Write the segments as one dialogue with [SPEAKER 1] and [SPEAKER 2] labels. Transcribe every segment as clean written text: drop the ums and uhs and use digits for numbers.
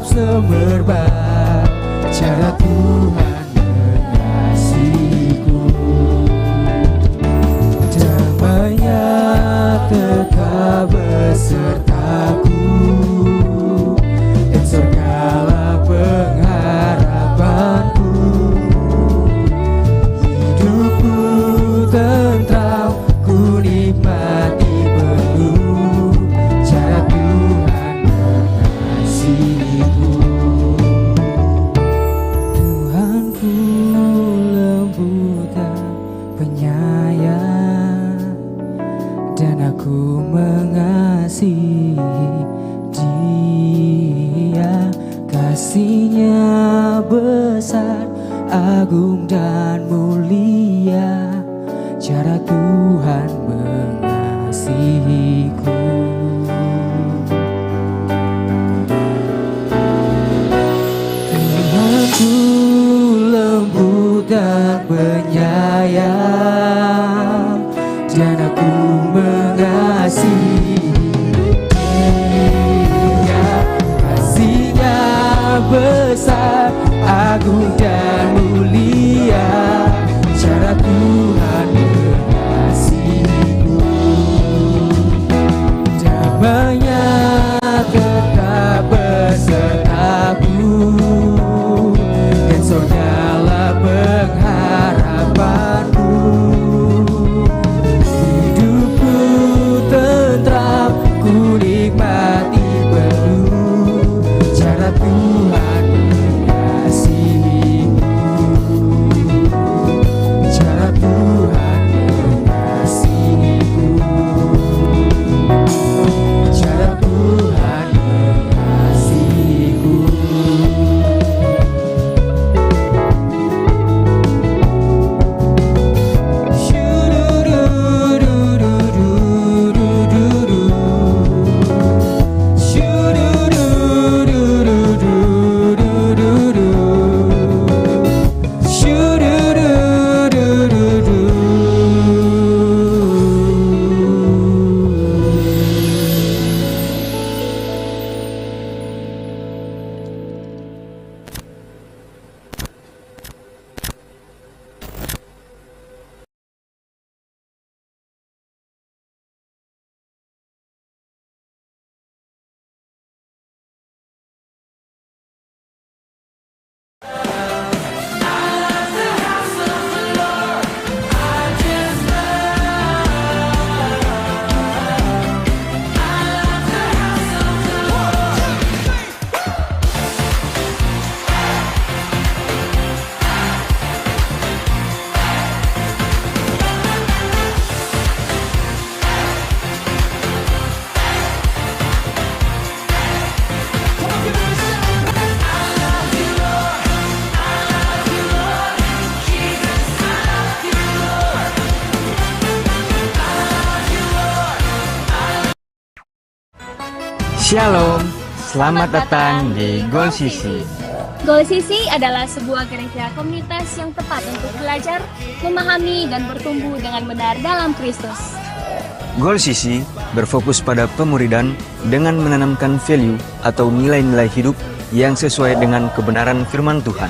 [SPEAKER 1] semerbak cara Tuhan mengasihiku. Damai-Nya tetap besertaku, dan segala pengharapanku. Hidupku tentram, ku nikmati penuh cara Tuhan mengasihiku. Tuhanku lembut dan penyayang, dan aku mengasihi Dia. Kasih-Nya besar, agung dan mulia, cara Tuhan mengasihiku. Tuhanku lembut dan penyayang, dan aku mengasihi Dia. Kasih-Nya besar, agung dan mulia, cara Tuhan mengasihiku. Damai-Nya tetap besertaku, dan segala pengharapanku. Hidupku tentram, ku nikmati penuh cara Tuhan mengasihiku. Cara Tuhan mengasihiku. Cara Tuhan mengasihiku.
[SPEAKER 2] Shalom, selamat datang di Goal Sisi.
[SPEAKER 3] Goal Sisi adalah sebuah gereja komunitas yang tepat untuk belajar, memahami, dan bertumbuh dengan benar dalam Kristus.
[SPEAKER 2] Goal Sisi berfokus pada pemuridan dengan menanamkan value atau nilai-nilai hidup yang sesuai dengan kebenaran firman Tuhan.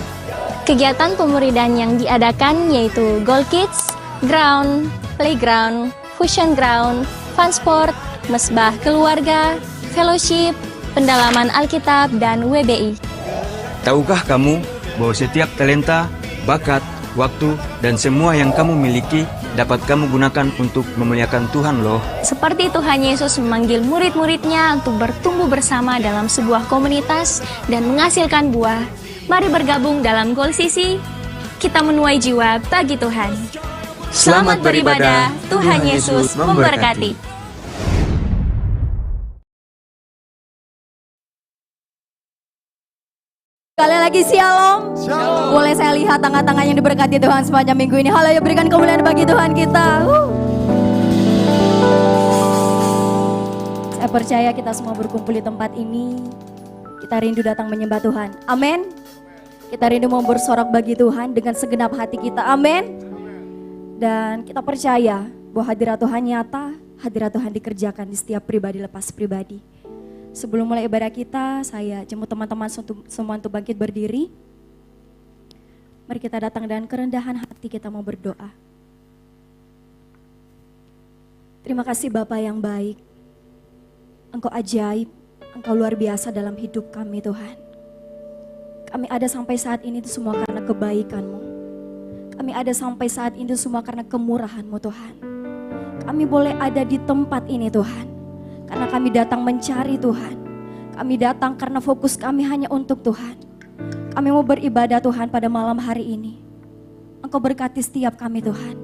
[SPEAKER 3] Kegiatan pemuridan yang diadakan yaitu Goal Kids, Ground, Playground, Fusion Ground, Fun Sport, Mesbah Keluarga, Fellowship, pendalaman Alkitab, dan WBI.
[SPEAKER 2] Tahukah kamu bahwa setiap talenta, bakat, waktu, dan semua yang kamu miliki dapat kamu gunakan untuk memuliakan Tuhan loh.
[SPEAKER 3] Seperti Tuhan Yesus memanggil murid-muridnya untuk bertumbuh bersama dalam sebuah komunitas dan menghasilkan buah. Mari bergabung dalam Goal Sisi, kita menuai jiwa bagi Tuhan. Selamat beribadah, Tuhan Yesus memberkati.
[SPEAKER 4] Sekali lagi shalom. Boleh saya lihat tangan-tangan yang diberkati Tuhan sepanjang minggu ini. Haleluya, berikan kemuliaan bagi Tuhan kita. Saya percaya kita semua berkumpul di tempat ini, kita rindu datang menyembah Tuhan. Amin. Kita rindu mau bersorak bagi Tuhan dengan segenap hati kita. Amin. Dan kita percaya bahwa hadirat Tuhan nyata, hadirat Tuhan dikerjakan di setiap pribadi lepas pribadi. Sebelum mulai ibadah kita, saya jemput teman-teman semua untuk bangkit berdiri. Mari kita datang dengan kerendahan hati, kita mau berdoa. Terima kasih Bapa yang baik. Engkau ajaib, Engkau luar biasa dalam hidup kami Tuhan. Kami ada sampai saat ini itu semua karena kebaikan-Mu. Kami ada sampai saat ini itu semua karena kemurahan-Mu Tuhan. Kami boleh ada di tempat ini Tuhan, karena kami datang mencari Tuhan. Kami datang karena fokus kami hanya untuk Tuhan. Kami mau beribadah Tuhan pada malam hari ini. Engkau berkati setiap kami Tuhan.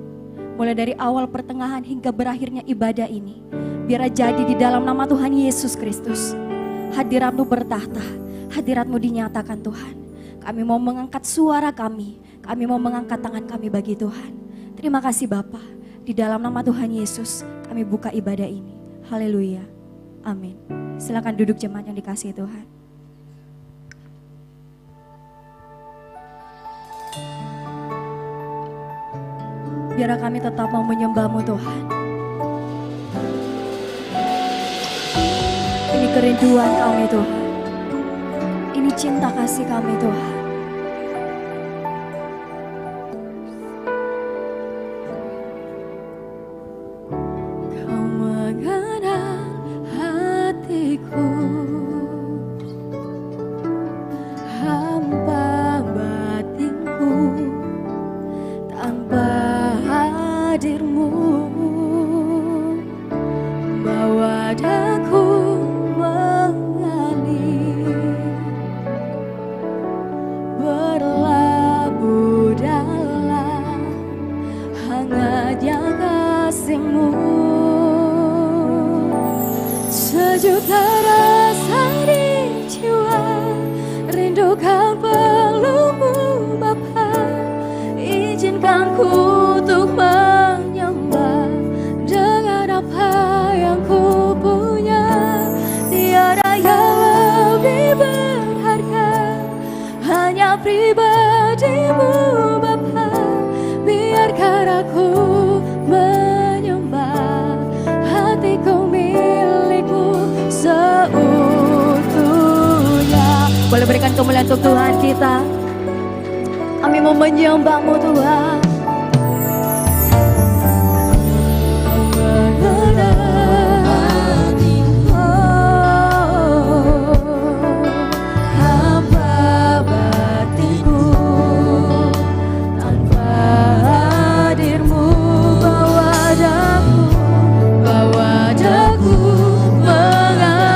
[SPEAKER 4] Mulai dari awal, pertengahan, hingga berakhirnya ibadah ini. Biar jadi di dalam nama Tuhan Yesus Kristus. Hadirat-Mu bertahta, hadirat-Mu dinyatakan Tuhan. Kami mau mengangkat suara kami mau mengangkat tangan kami bagi Tuhan. Terima kasih Bapa. Di dalam nama Tuhan Yesus kami buka ibadah ini. Haleluya. Amin. Silakan duduk jemaat yang dikasihi Tuhan. Biar kami tetap mau menyembah-Mu Tuhan. Ini kerinduan kami Tuhan. Ini cinta kasih kami Tuhan. Kau mengenal hatiku, hampa batinku, tanpa hadir-Mu bawa daku mengalir, berlabuh dalam hangatnya kasih-Mu. Sejuta rasa di jiwa, rindukan peluk-Mu Bapa. Izinkan ku untuk menyembah dengan apa yang ku punya. Tiada yang lebih berharga, hanya pribadi-Mu Bapa. Biarkan aku menyembah, hatiku milik-Mu seutuhnya. Boleh berikan kemuliaan untuk Tuhan kita. Kami mau menyembah-Mu Tuhan. Hamba batinku, tanpa hadir-Mu bawa daku mengalir,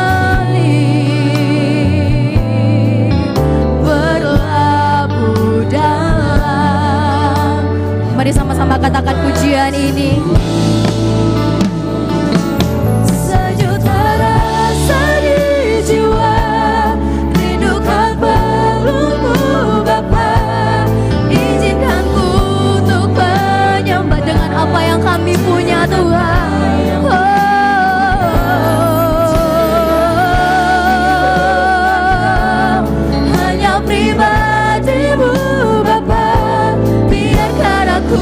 [SPEAKER 4] berlabuh dalam. Mari sama-sama katakan pujian ini. Sejuta rasa di jiwa, rindukan peluk-Mu Bapa. Izinkan ku untuk menyembah dengan apa yang kami punya Tuhan. Hanya pribadi-Mu Bapa. Biarkan aku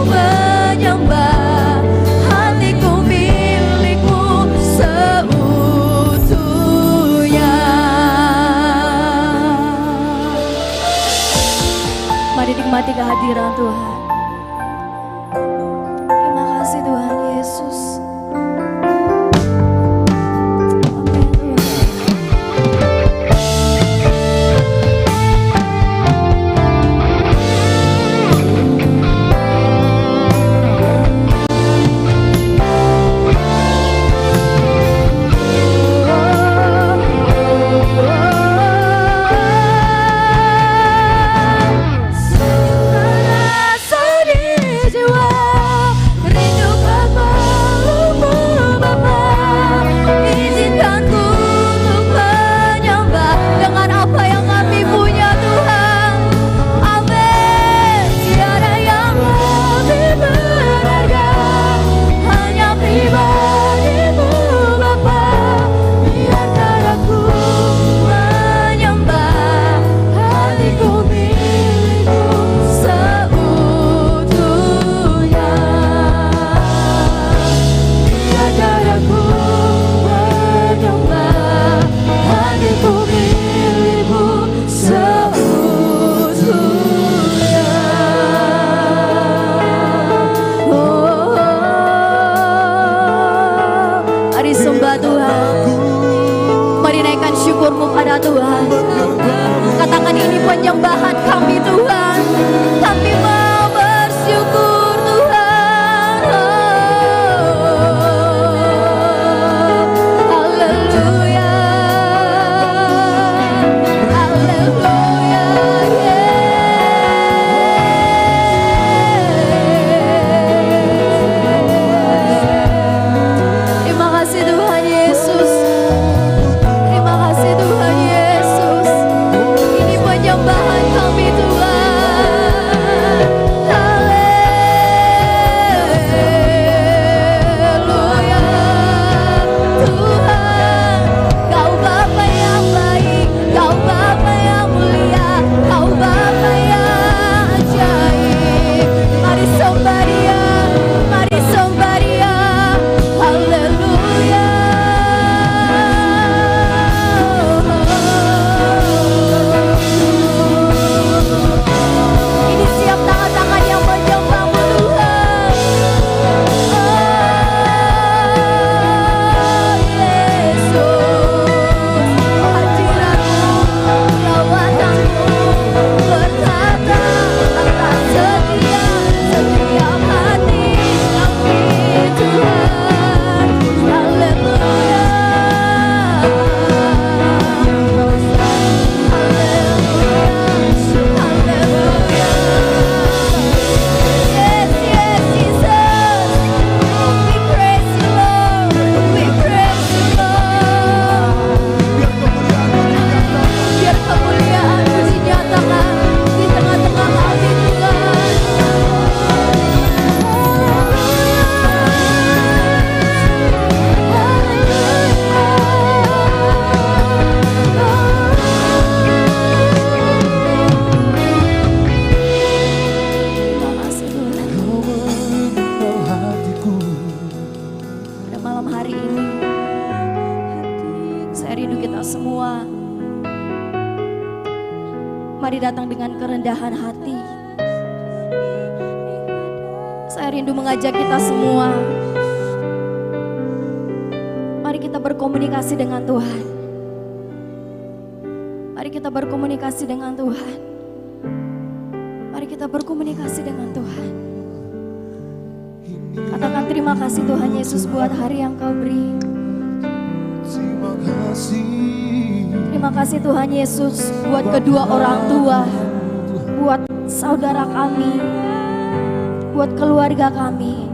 [SPEAKER 4] menyembah, hatiku milik-Mu seutuhnya. Mari nikmati kehadiran Tuhan. Terima kasih Tuhan Yesus. Amin Tuhan. Rasa Dia Tuhan. Katakan ini penyembahan kami Tuhan. Kami mau bersyukur Tuhan. Haleluya. Haleluya. Terima kasih Tuhan Yesus. Terima kasih Tuhan Yesus. Ini penyembahan kami Tuhan. Haleluya. Tuhan, Kau Bapa yang baik, Kau Bapa yang mulia, Kau Bapa yang ajaib. Mari sembah Dia, mari sembah Dia. Haleluya. Ini siap tangan-tangan yang menyembah-Mu Tuhan. Yesus, hadirat-Mu, lawatan-Mu berkata atas setiap hati kami Tuhan. Haleluya. Yes, yes, Jesus. We praise you, Lord. We praise you, Lord. Biar kemuliaan-Mu dinyatakan di tengah-tengah kami, Tuhan. Terima kasih Tuhan. Pada malam hari ini, saya rindu kita semua. Mari datang dengan kerendahan hati. Saya rindu mengajak kita semua. Mari kita berkomunikasi dengan Tuhan. Mari kita berkomunikasi dengan Tuhan. Mari kita berkomunikasi dengan Tuhan. Katakan terima kasih Tuhan Yesus buat hari yang Kau beri. Terima kasih Tuhan Yesus buat kedua orang tua, buat saudara kami, buat keluarga kami.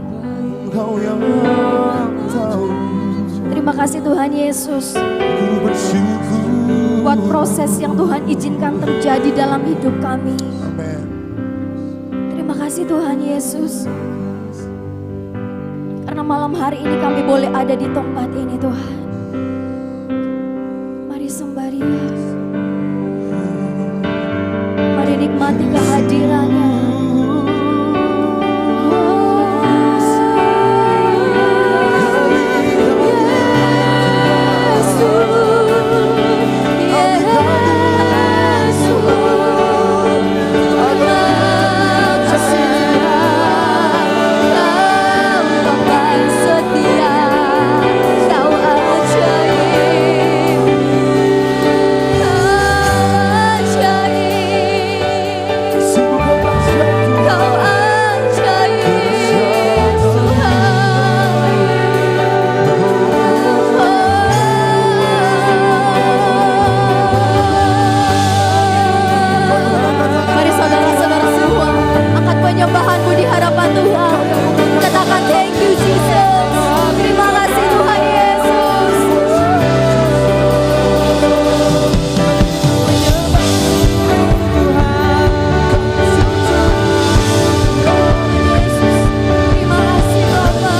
[SPEAKER 4] Terima kasih Tuhan Yesus buat proses yang Tuhan izinkan terjadi dalam hidup kami. Terima kasih Tuhan Yesus, karena malam hari ini kami boleh ada di tempat ini Tuhan. Mari sembah Dia, mari nikmati kehadirannya. Penyembahanmu di hadapan Tuhan. Katakan thank you Jesus. Terima kasih Tuhan Yesus. Terima kasih Bapa.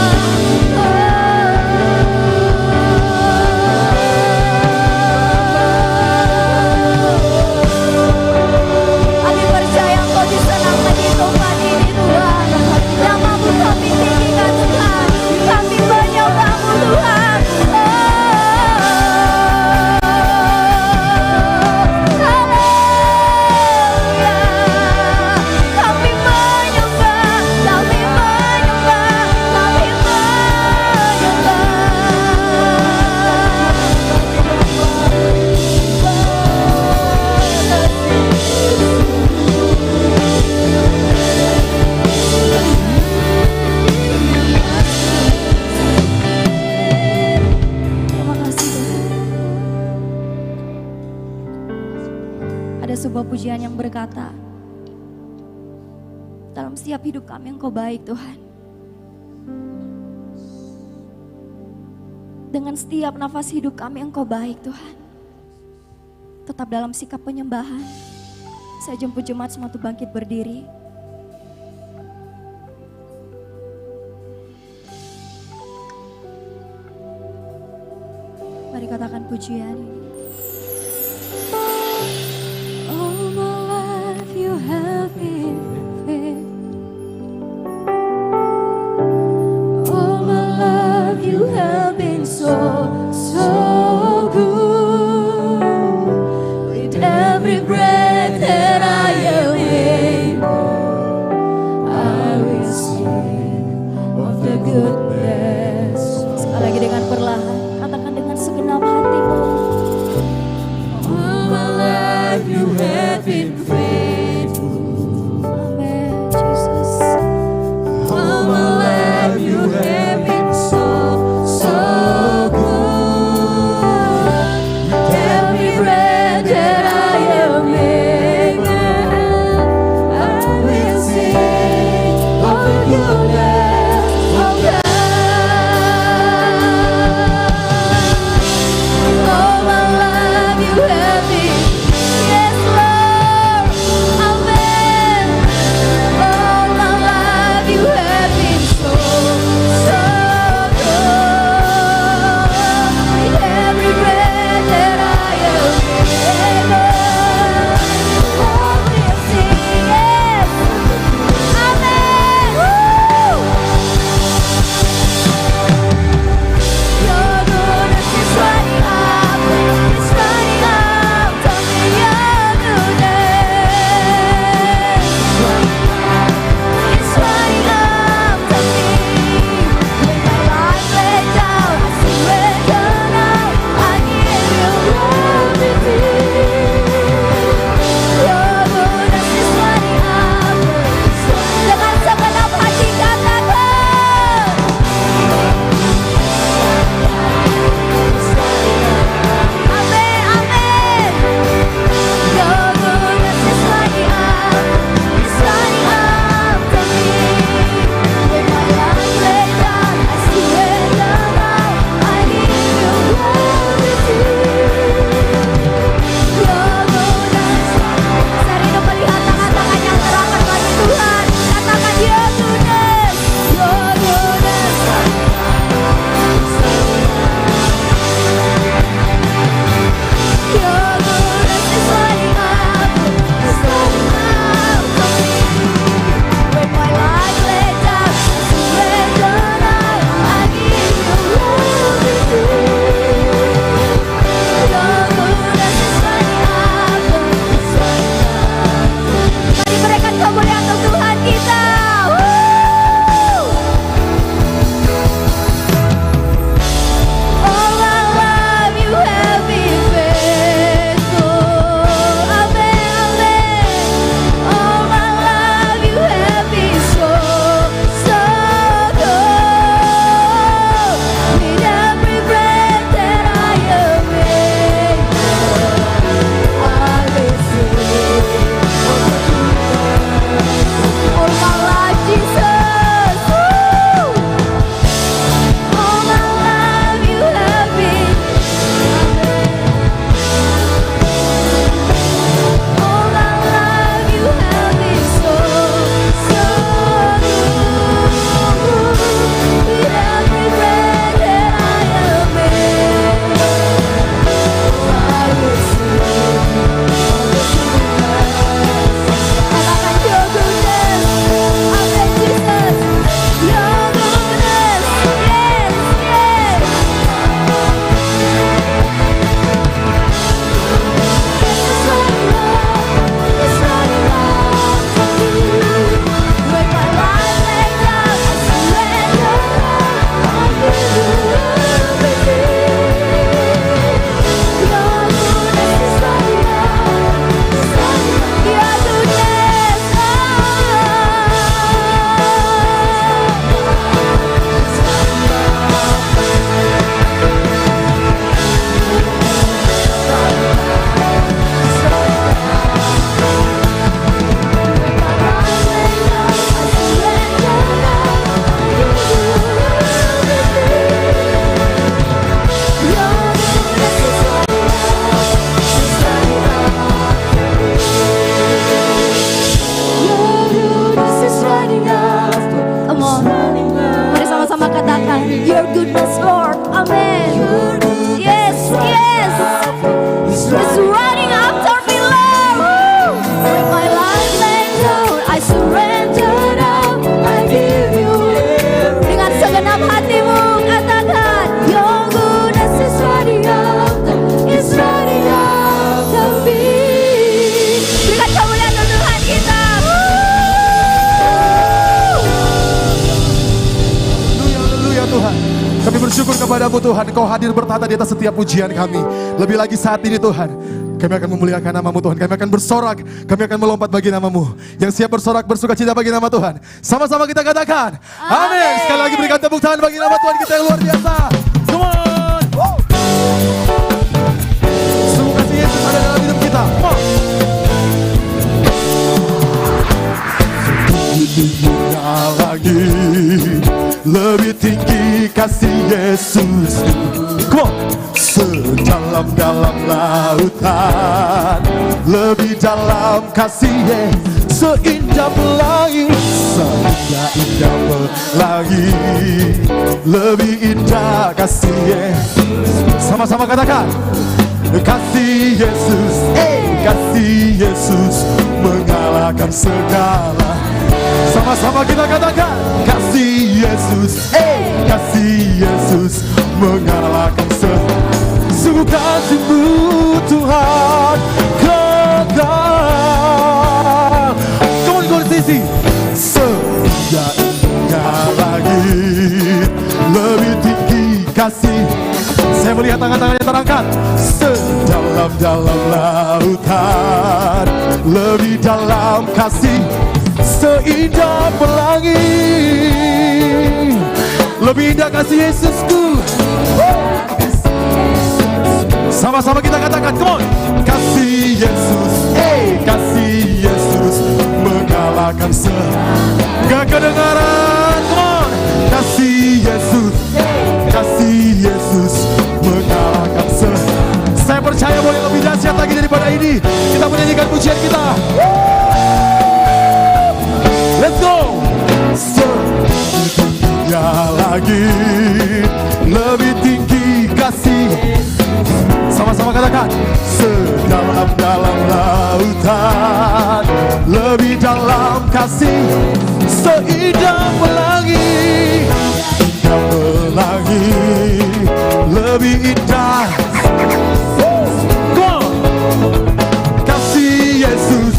[SPEAKER 4] Kami percaya Engkau disenangkan di tempat ini Tuhan. Nama-Mu kami tinggikan Tuhan. pujian yang berkata, dalam setiap hidup kami Engkau baik Tuhan. Dengan setiap nafas hidup kami Engkau baik Tuhan. Tetap dalam sikap penyembahan, saya jemput jemaat semua untuk bangkit berdiri. Mari katakan pujian ini. All my life you have been faithful. All my life you have been so good. With every breath that I am able, I will sing of the goodness. Sekali lagi dengan perlahan, katakan dengan segenap hatimu. All my life you have been faithful. Amen, Jesus. All my life you have been so good. Every breath that I am able, I will sing of the goodness of God.
[SPEAKER 5] bersyukur kepadamu Tuhan, Engkau hadir bertata di atas setiap pujian kami. Lebih lagi saat ini Tuhan, kami akan memuliakan namamu Tuhan. Kami akan bersorak, kami akan melompat bagi namamu. Yang siap bersorak, bersuka cita bagi nama Tuhan. Sama-sama kita katakan, amin. Sekali lagi berikan tepuk tangan bagi nama Tuhan kita yang luar biasa. Come on. Woo. Sungguh kasih Yesus ada dalam hidup kita. Come on. Dunia lagi lebih tinggi kasih Yesus. Come on. Sedalam-dalam lautan, lebih dalam kasih Yesus. Seindah pelangi, seindah-indah pelangi, lebih indah kasih Yesus. Sama-sama katakan, kasih Yesus, kasih Yesus mengalahkan segala. Sama-sama kita katakan, kasih Yesus, kasih Yesus mengalahkan segala. Sungguh kasih-Mu Tuhan kekal. Come on, go to sisi. Seindah langit, lebih tinggi kasih. Saya melihat tangan-tangannya terangkat. Sedalam-dalam lautan, lebih dalam kasih. Seindah pelangi, lebih indah kasih Yesusku. Sama-sama kita katakan, come on. Kasih Yesus, kasih Yesus mengalahkan segala kedengaran. Come on. Kasih Yesus, kasih Yesus mengalahkan segala. Saya percaya boleh lebih dahsyat lagi daripada ini. Kita menyanyikan pujian kita. Let's go. Setingginya lagi, lebih tinggi kasih. Sama-sama katakan, sedalam-dalam lautan, lebih dalam kasih. Seindah pelangi, indah pelangi, lebih indah. Go. Kasih Yesus,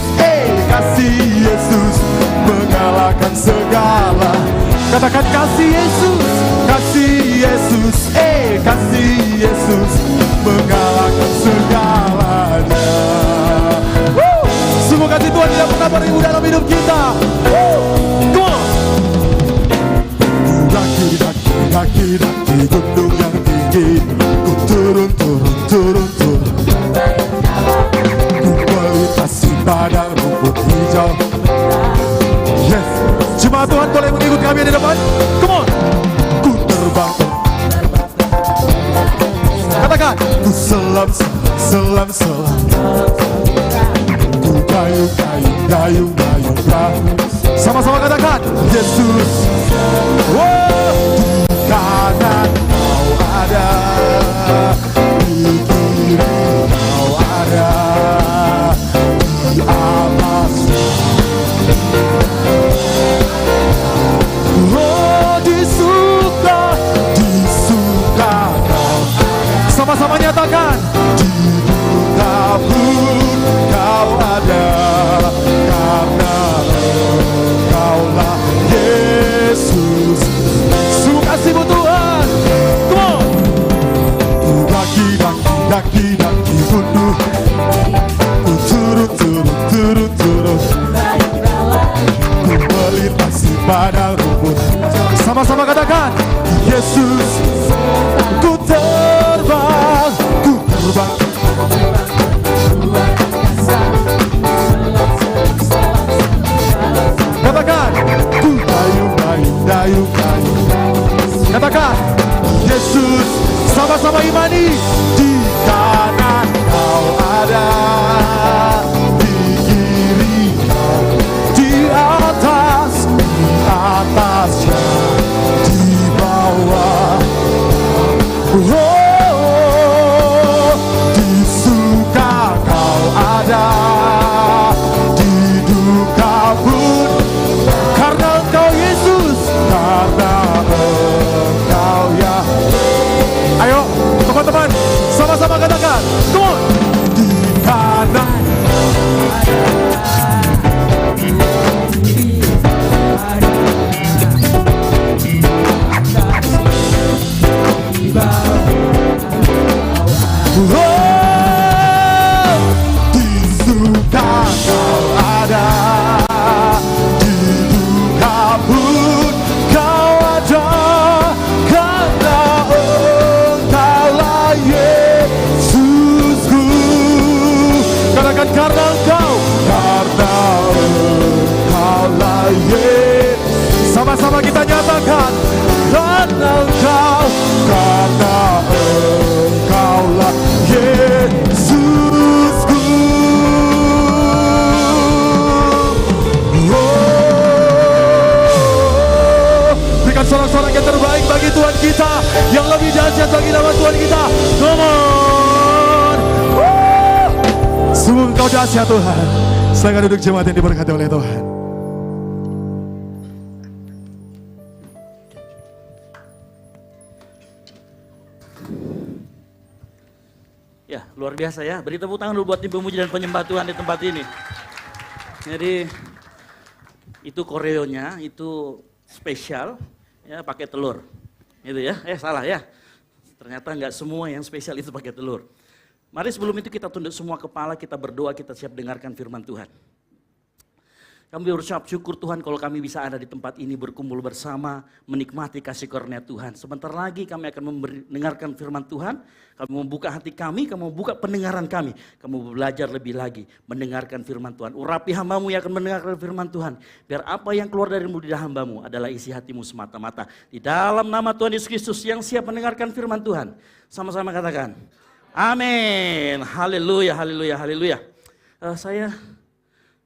[SPEAKER 5] kasih Yesus mengalahkan segala. Katakan kasih Yesus, kasih Yesus, kasih Yesus mengalahkan segalanya. Semua kasih Tuhan tidak pernah beribu dalam hidup kita. Come on. Daki gunung yang tinggi, ku turun. Ku melintasi padang rumput hijau. Yes, jemaat Tuhan boleh mengikut kami di depan. Come on. Ku terbang. Katakan, ku selam. Ku dayung. Sama-sama katakan, Yesus. Wow. Di kanan Kau ada, di kiri Kau ada, di atas. Oh, disuka Kau. Sama-sama nyatakan, di duka pun Kau ada, karena Engkaulah Yesus. Sungguh kasih-Mu Tuhan. Come on. Ku daki gunung, ku turun. Ku melintasi padang rumput. Sama-sama katakan, Yesus. Ku terbang. Katakan, ku dayung. Katakan, Yesus. Sama-sama imani. Di kanan Kau ada, di kiri Kau, di atasnya, di bawah. Oh, di suka Kau ada, di duka pun, karena Engkau Yesus, karena Engkau ya. Ayo teman-teman, sama-sama katakan, come on. Di kanan kita nyatakan, karena Engkaulah Yesusku. Berikan sorak-sorak yang terbaik bagi Tuhan kita, yang lebih dahsyat bagi nama Tuhan kita. Come on. Sungguh Engkau dahsyat Tuhan. Silakan duduk jemaat yang diberkati oleh Tuhan.
[SPEAKER 6] Ya, luar biasa ya. Beri tepuk tangan dulu buat tim pemuji dan penyembah Tuhan di tempat ini. Jadi itu koreonya, itu spesial, ya pakai telur. Gitu ya, salah ya. Ternyata nggak semua yang spesial itu pakai telur. Mari sebelum itu kita tunduk semua kepala, kita berdoa, kita siap dengarkan firman Tuhan. Kami berucap syukur Tuhan kalau kami bisa ada di tempat ini berkumpul bersama, menikmati kasih karunia Tuhan. Sebentar lagi kami akan mendengarkan firman Tuhan, kami membuka hati kami membuka pendengaran kami. Kami belajar lebih lagi mendengarkan firman Tuhan. Urapi hamba-Mu yang akan mendengarkan firman Tuhan. Biar apa yang keluar dari lidah hamba-Mu adalah isi hati-Mu semata-mata. Di dalam nama Tuhan Yesus Kristus yang siap mendengarkan firman Tuhan. Sama-sama katakan, amin. Haleluya, haleluya, haleluya. Saya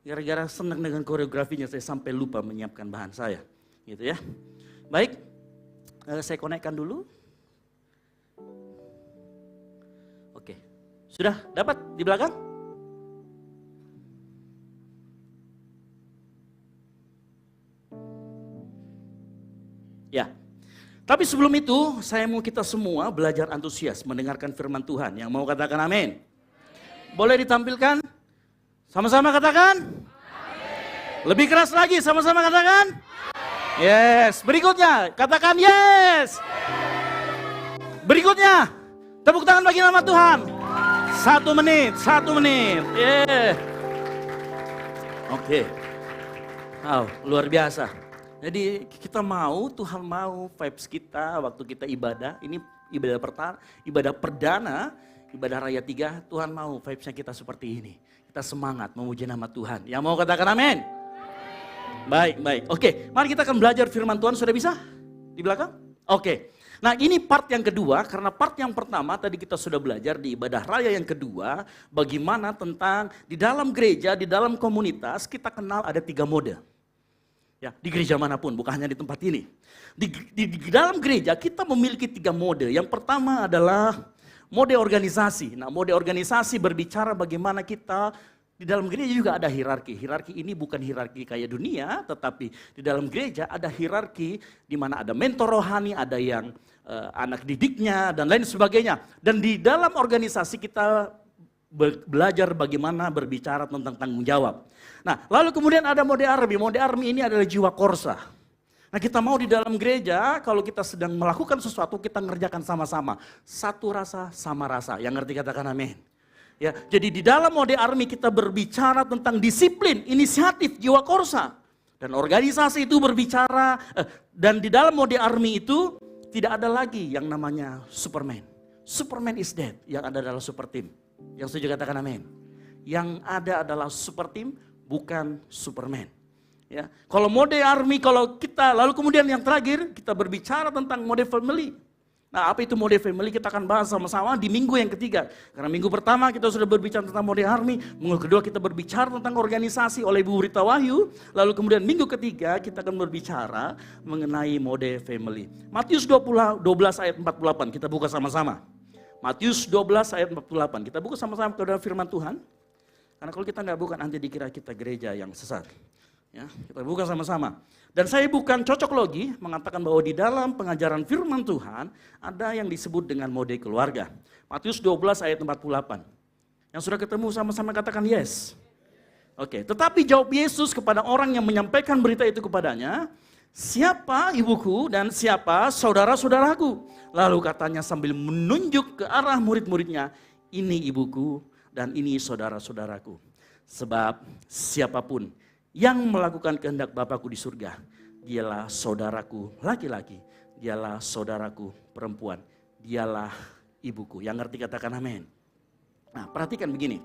[SPEAKER 6] gara-gara senang dengan koreografinya, saya sampai lupa menyiapkan bahan saya. Gitu ya. Baik, saya konekkan dulu. Oke, sudah dapat di belakang? Ya. Tapi sebelum itu, saya mau kita semua belajar antusias mendengarkan firman Tuhan. Yang mau katakan amin? Boleh ditampilkan? Sama-sama katakan? Amin. Lebih keras lagi, sama-sama katakan? Amin. Yes. Berikutnya, katakan yes. Berikutnya, tepuk tangan bagi nama Tuhan. 1 menit, 1 menit. Yeah. Oke. Wow, luar biasa. Jadi kita mau, Tuhan mau vibes kita waktu kita ibadah. Ini ibadah perdana, ibadah raya 3. Tuhan mau vibesnya kita seperti ini. Kita semangat memuji nama Tuhan. Yang mau katakan amin? Baik, baik. Oke, mari kita akan belajar firman Tuhan. Sudah bisa? Di belakang? Oke. Nah ini part yang kedua, karena part yang pertama tadi kita sudah belajar di ibadah raya yang kedua. Bagaimana tentang di dalam gereja, di dalam komunitas kita kenal ada 3 mode. Ya, di gereja manapun, bukan hanya di tempat ini. Di dalam gereja kita memiliki 3 mode. Yang pertama adalah mode organisasi. Nah, mode organisasi berbicara bagaimana kita di dalam gereja juga ada hierarki. Hierarki ini bukan hierarki kayak dunia, tetapi di dalam gereja ada hierarki di mana ada mentor rohani, ada yang anak didiknya dan lain sebagainya. Dan di dalam organisasi kita belajar bagaimana berbicara tentang tanggung jawab. Nah, lalu kemudian ada mode army. Mode army ini adalah jiwa korsa. Nah, kita mau di dalam gereja, kalau kita sedang melakukan sesuatu, kita ngerjakan sama-sama. Satu rasa, sama rasa. Yang ngerti katakan amin. Ya, jadi di dalam mode army kita berbicara tentang disiplin, inisiatif, jiwa korsa. Dan organisasi itu berbicara, dan di dalam mode army itu tidak ada lagi yang namanya Superman. Superman is dead, yang ada adalah super team. Yang setuju katakan amin. Yang ada adalah super team, bukan Superman. Ya, kalau mode army, kalau kita, lalu kemudian yang terakhir kita berbicara tentang mode family. Nah, apa itu mode family? Kita akan bahas sama-sama di minggu yang ketiga. Karena minggu pertama kita sudah berbicara tentang mode army, minggu kedua kita berbicara tentang organisasi oleh Bu Rita Wahyu, lalu kemudian minggu ketiga kita akan berbicara mengenai mode family. Matius 12 ayat 48, kita buka sama-sama. Matius 12 ayat 48, kita buka sama-sama kepada firman Tuhan. Karena kalau kita nggak buka nanti dikira kita gereja yang sesat. Ya, kita buka sama-sama. Dan saya bukan cocok logi mengatakan bahwa di dalam pengajaran firman Tuhan ada yang disebut dengan mode keluarga. Matius 12 ayat 48. Yang sudah ketemu sama-sama katakan yes. Oke, tetapi jawab Yesus kepada orang yang menyampaikan berita itu kepadanya, siapa ibuku dan siapa saudara-saudaraku? Lalu katanya sambil menunjuk ke arah murid-muridnya, ini ibuku dan ini saudara-saudaraku. Sebab siapapun yang melakukan kehendak Bapakku di surga, dialah saudaraku laki-laki, dialah saudaraku perempuan, dialah ibuku. Yang ngerti katakan amin. Nah, perhatikan begini.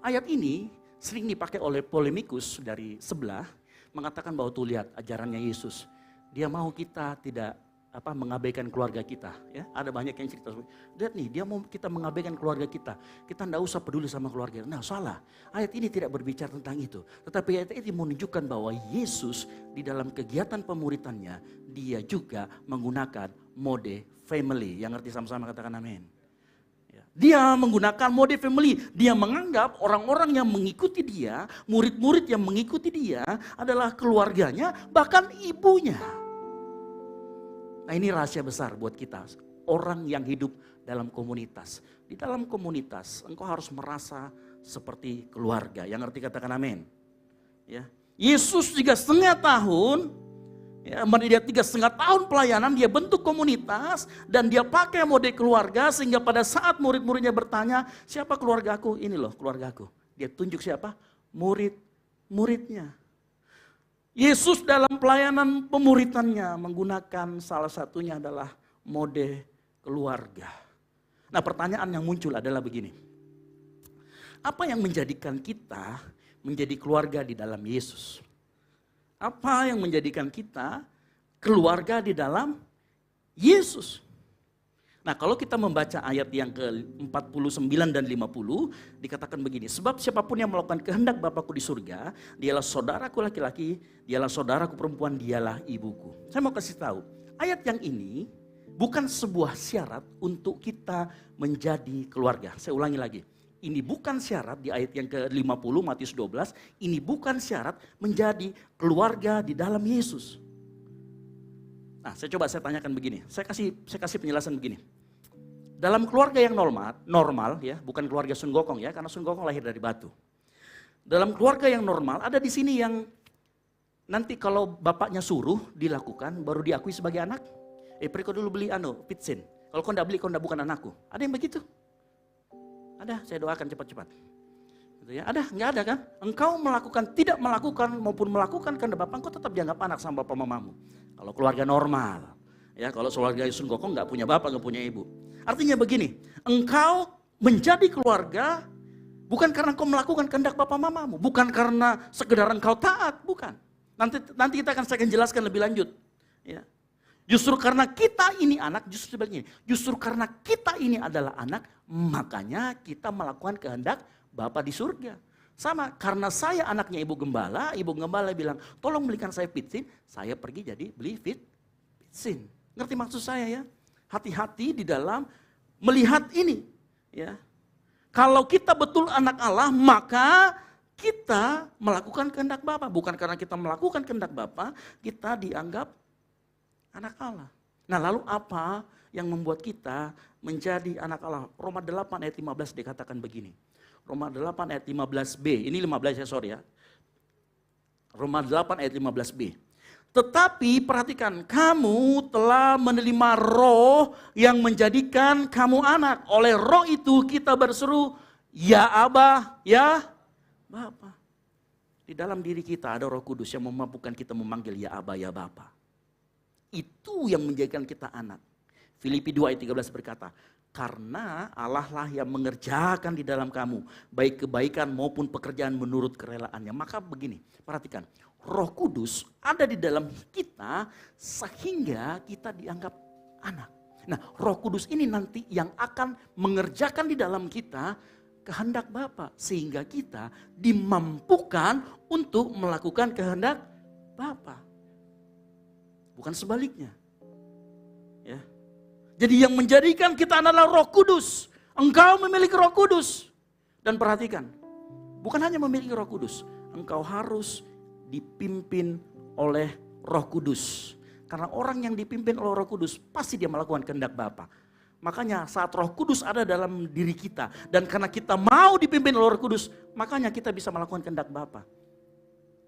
[SPEAKER 6] Ayat ini sering dipakai oleh polemikus dari sebelah, mengatakan bahwa tuh lihat ajarannya Yesus. Dia mau kita tidak mengabaikan keluarga kita. Ya, ada banyak yang cerita, lihat nih, dia mau kita mengabaikan keluarga kita. Kita tidak usah peduli sama keluarga. Nah, salah. Ayat ini tidak berbicara tentang itu. Tetapi ayat ini menunjukkan bahwa Yesus di dalam kegiatan pemuritannya, dia juga menggunakan mode family. Yang ngerti sama-sama katakan amin. Dia menggunakan mode family. Dia menganggap orang-orang yang mengikuti dia, murid-murid yang mengikuti dia adalah keluarganya, bahkan ibunya. Nah, ini rahasia besar buat kita. Orang yang hidup dalam komunitas. Di dalam komunitas engkau harus merasa seperti keluarga. Yang ngerti katakan amin. Ya. Yesus 3,5 tahun, ya, dia 3,5 tahun pelayanan, dia bentuk komunitas dan dia pakai mode keluarga sehingga pada saat murid-muridnya bertanya, siapa keluargaku? Ini loh keluargaku. Dia tunjuk siapa? Murid-muridnya. Yesus dalam pelayanan pemuritannya menggunakan salah satunya adalah mode keluarga. Nah, pertanyaan yang muncul adalah begini. Apa yang menjadikan kita menjadi keluarga di dalam Yesus? Apa yang menjadikan kita keluarga di dalam Yesus? Nah, kalau kita membaca ayat yang ke-49 dan 50, dikatakan begini. Sebab siapapun yang melakukan kehendak Bapakku di surga, dialah saudaraku laki-laki, dialah saudaraku perempuan, dialah ibuku. Saya mau kasih tahu, ayat yang ini bukan sebuah syarat untuk kita menjadi keluarga. Saya ulangi lagi. Ini bukan syarat di ayat yang ke-50 Matius 12, ini bukan syarat menjadi keluarga di dalam Yesus. Nah, saya tanyakan begini. Saya kasih penjelasan begini. Dalam keluarga yang normal ya, bukan keluarga Sun Gokong ya, karena Sun Gokong lahir dari batu. Dalam keluarga yang normal ada di sini yang nanti kalau bapaknya suruh dilakukan baru diakui sebagai anak. Kau dulu beli pitsin. Kalau kau enggak beli, kau enggak bukan anakku. Ada yang begitu? Ada, saya doakan cepat-cepat. Gitu ya. Ada, enggak ada kan? Engkau tidak melakukan maupun melakukan kehendak Bapa, engkau tetap dianggap anak sama bapak mamamu. Kalau keluarga normal, ya kalau keluarga Sun Gokong nggak punya bapak, nggak punya ibu. Artinya begini, engkau menjadi keluarga bukan karena engkau melakukan kehendak bapak mamamu, bukan karena sekedar engkau taat, bukan. Nanti saya akan jelaskan lebih lanjut. Ya. Justru karena kita ini anak, justru sebaliknya. Justru karena kita ini adalah anak, makanya kita melakukan kehendak Bapa di surga. Sama, karena saya anaknya ibu gembala bilang, tolong belikan saya pitsin, saya pergi jadi beli pitsin. Ngerti maksud saya ya? Hati-hati di dalam melihat ini. Ya. Kalau kita betul anak Allah, maka kita melakukan kehendak Bapa. Bukan karena kita melakukan kehendak Bapa, kita dianggap anak Allah. Nah, lalu apa yang membuat kita menjadi anak Allah? Roma 8 ayat 15 dikatakan begini. Roma 8 ayat 15b, ini 15 ya sorry ya. Roma 8 ayat 15b. Tetapi perhatikan, kamu telah menerima roh yang menjadikan kamu anak. Oleh roh itu kita berseru, ya Aba, ya Bapa. Di dalam diri kita ada Roh Kudus yang memampukan kita memanggil ya Aba, ya Bapa. Itu yang menjadikan kita anak. Filipi 2 ayat 13 berkata, karena Allah lah yang mengerjakan di dalam kamu, baik kebaikan maupun pekerjaan menurut kerelaannya. Maka begini, perhatikan, Roh Kudus ada di dalam kita sehingga kita dianggap anak. Nah, Roh Kudus ini nanti yang akan mengerjakan di dalam kita kehendak Bapa, sehingga kita dimampukan untuk melakukan kehendak Bapa. Bukan sebaliknya. Ya. Jadi yang menjadikan kita adalah Roh Kudus. Engkau memiliki Roh Kudus. Dan perhatikan, bukan hanya memiliki Roh Kudus, engkau harus dipimpin oleh Roh Kudus. Karena orang yang dipimpin oleh Roh Kudus pasti dia melakukan kehendak Bapa. Makanya saat Roh Kudus ada dalam diri kita dan karena kita mau dipimpin oleh Roh Kudus, makanya kita bisa melakukan kehendak Bapa.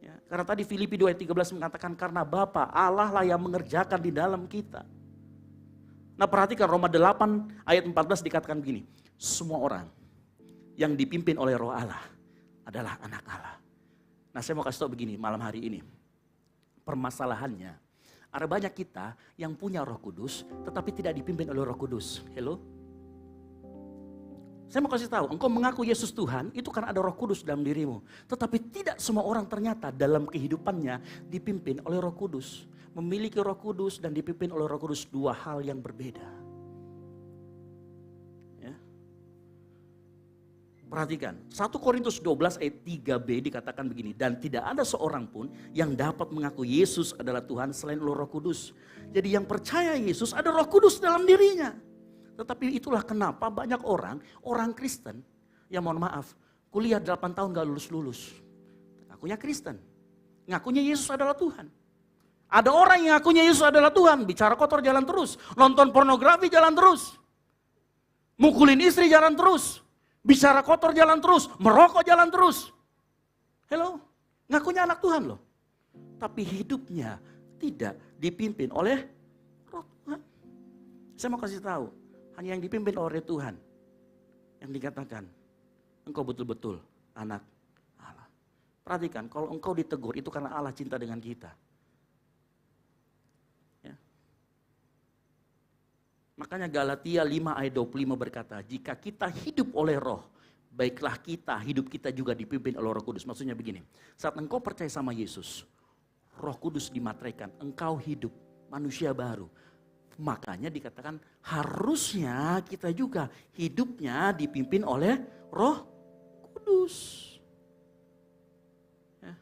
[SPEAKER 6] Ya, karena tadi Filipi 2 ayat 13 mengatakan karena Bapa Allah lah yang mengerjakan di dalam kita. Nah, perhatikan Roma 8 ayat 14 dikatakan begini. Semua orang yang dipimpin oleh Roh Allah adalah anak Allah. Nah, saya mau kasih tahu begini malam hari ini. Permasalahannya, ada banyak kita yang punya Roh Kudus tetapi tidak dipimpin oleh Roh Kudus. Hello? Saya mau kasih tahu, engkau mengaku Yesus Tuhan itu karena ada Roh Kudus dalam dirimu. Tetapi tidak semua orang ternyata dalam kehidupannya dipimpin oleh Roh Kudus. memiliki Roh Kudus dan dipimpin oleh Roh Kudus dua hal yang berbeda. Ya. Perhatikan, 1 Korintus 12 ayat 3b dikatakan begini, dan tidak ada seorang pun yang dapat mengaku Yesus adalah Tuhan selain oleh Roh Kudus. Jadi yang percaya Yesus ada Roh Kudus dalam dirinya. Tetapi itulah kenapa banyak orang Kristen, yang mohon maaf, kuliah 8 tahun gak lulus-lulus. Ngakunya Kristen, ngakunya Yesus adalah Tuhan. Ada orang yang ngakunya Yesus adalah Tuhan, bicara kotor jalan terus, nonton pornografi jalan terus, mukulin istri jalan terus, bicara kotor jalan terus, merokok jalan terus. Hello, ngakunya anak Tuhan loh. Tapi hidupnya tidak dipimpin oleh Roh Tuhan. Saya mau kasih tahu, hanya yang dipimpin oleh Tuhan yang dikatakan engkau betul-betul anak Allah. Perhatikan, kalau engkau ditegur itu karena Allah cinta dengan kita. Ya. Makanya Galatia 5 ayat 25 berkata, jika kita hidup oleh Roh, baiklah hidup kita juga dipimpin oleh Roh Kudus. Maksudnya begini, saat engkau percaya sama Yesus, Roh Kudus dimateraikan, engkau hidup, manusia baru. Makanya dikatakan harusnya kita juga hidupnya dipimpin oleh Roh Kudus. Ya.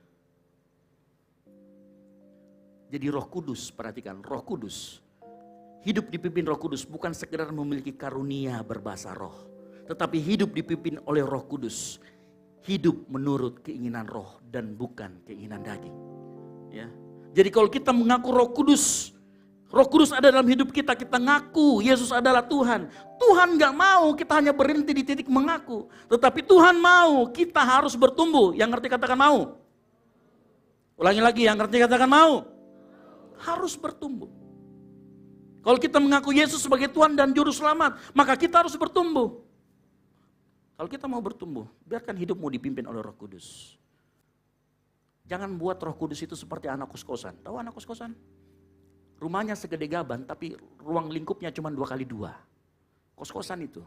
[SPEAKER 6] Jadi Roh Kudus, perhatikan, Roh Kudus. Hidup dipimpin Roh Kudus bukan sekedar memiliki karunia berbahasa roh. Tetapi hidup dipimpin oleh Roh Kudus. Hidup menurut keinginan roh dan bukan keinginan daging. Ya. Jadi kalau kita mengaku Roh Kudus ada dalam hidup kita, kita ngaku Yesus adalah Tuhan. Tuhan gak mau kita hanya berhenti di titik mengaku. Tetapi Tuhan mau kita harus bertumbuh. Yang ngerti katakan mau. Ulangi lagi, yang ngerti katakan mau. Harus bertumbuh. Kalau kita mengaku Yesus sebagai Tuhan dan Juru Selamat, maka kita harus bertumbuh. Kalau kita mau bertumbuh, biarkan hidupmu dipimpin oleh Roh Kudus. Jangan buat Roh Kudus itu seperti anak kos-kosan. Tahu anak kos-kosan? Rumahnya segede gaban, tapi ruang lingkupnya cuma 2x2. Kos-kosan itu.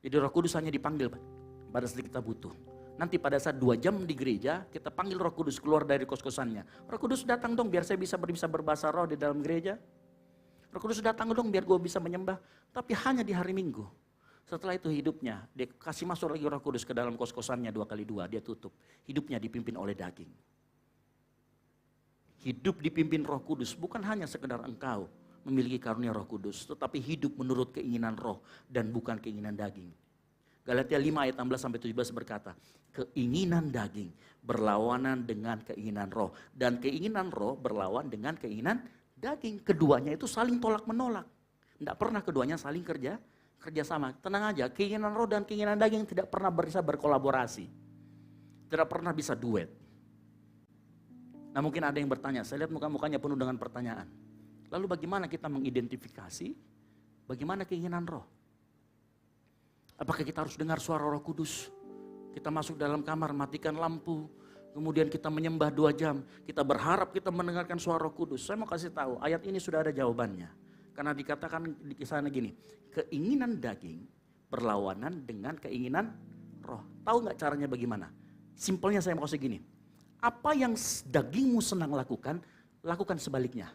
[SPEAKER 6] Jadi Roh Kudus hanya dipanggil pada saat kita butuh. Nanti pada saat 2 jam di gereja, kita panggil Roh Kudus keluar dari kos-kosannya. Roh Kudus datang dong biar saya bisa berbahasa roh di dalam gereja. Roh Kudus datang dong biar gue bisa menyembah. Tapi hanya di hari Minggu. Setelah itu hidupnya, dia kasih masuk lagi Roh Kudus ke dalam kos-kosannya 2x2, dia tutup. Hidupnya dipimpin oleh daging. Hidup dipimpin Roh Kudus bukan hanya sekedar engkau memiliki karunia Roh Kudus, tetapi hidup menurut keinginan roh dan bukan keinginan daging. Galatia 5 ayat 16-17 berkata, keinginan daging berlawanan dengan keinginan roh dan keinginan roh berlawan dengan keinginan daging. Keduanya itu saling tolak menolak. Tidak pernah keduanya saling kerjasama. Tenang aja, keinginan roh dan keinginan daging tidak pernah bisa berkolaborasi. Tidak pernah bisa duet. Nah mungkin ada yang bertanya, saya lihat muka-mukanya penuh dengan pertanyaan. Lalu bagaimana kita mengidentifikasi bagaimana keinginan roh? Apakah kita harus dengar suara Roh Kudus? Kita masuk dalam kamar, matikan lampu, kemudian kita menyembah 2 jam. Kita berharap kita mendengarkan suara Roh Kudus. Saya mau kasih tahu, ayat ini sudah ada jawabannya. Karena dikatakan di sana gini, keinginan daging berlawanan dengan keinginan roh. Tahu nggak caranya bagaimana? Simpelnya saya mau kasih gini. Apa yang dagingmu senang lakukan, lakukan sebaliknya.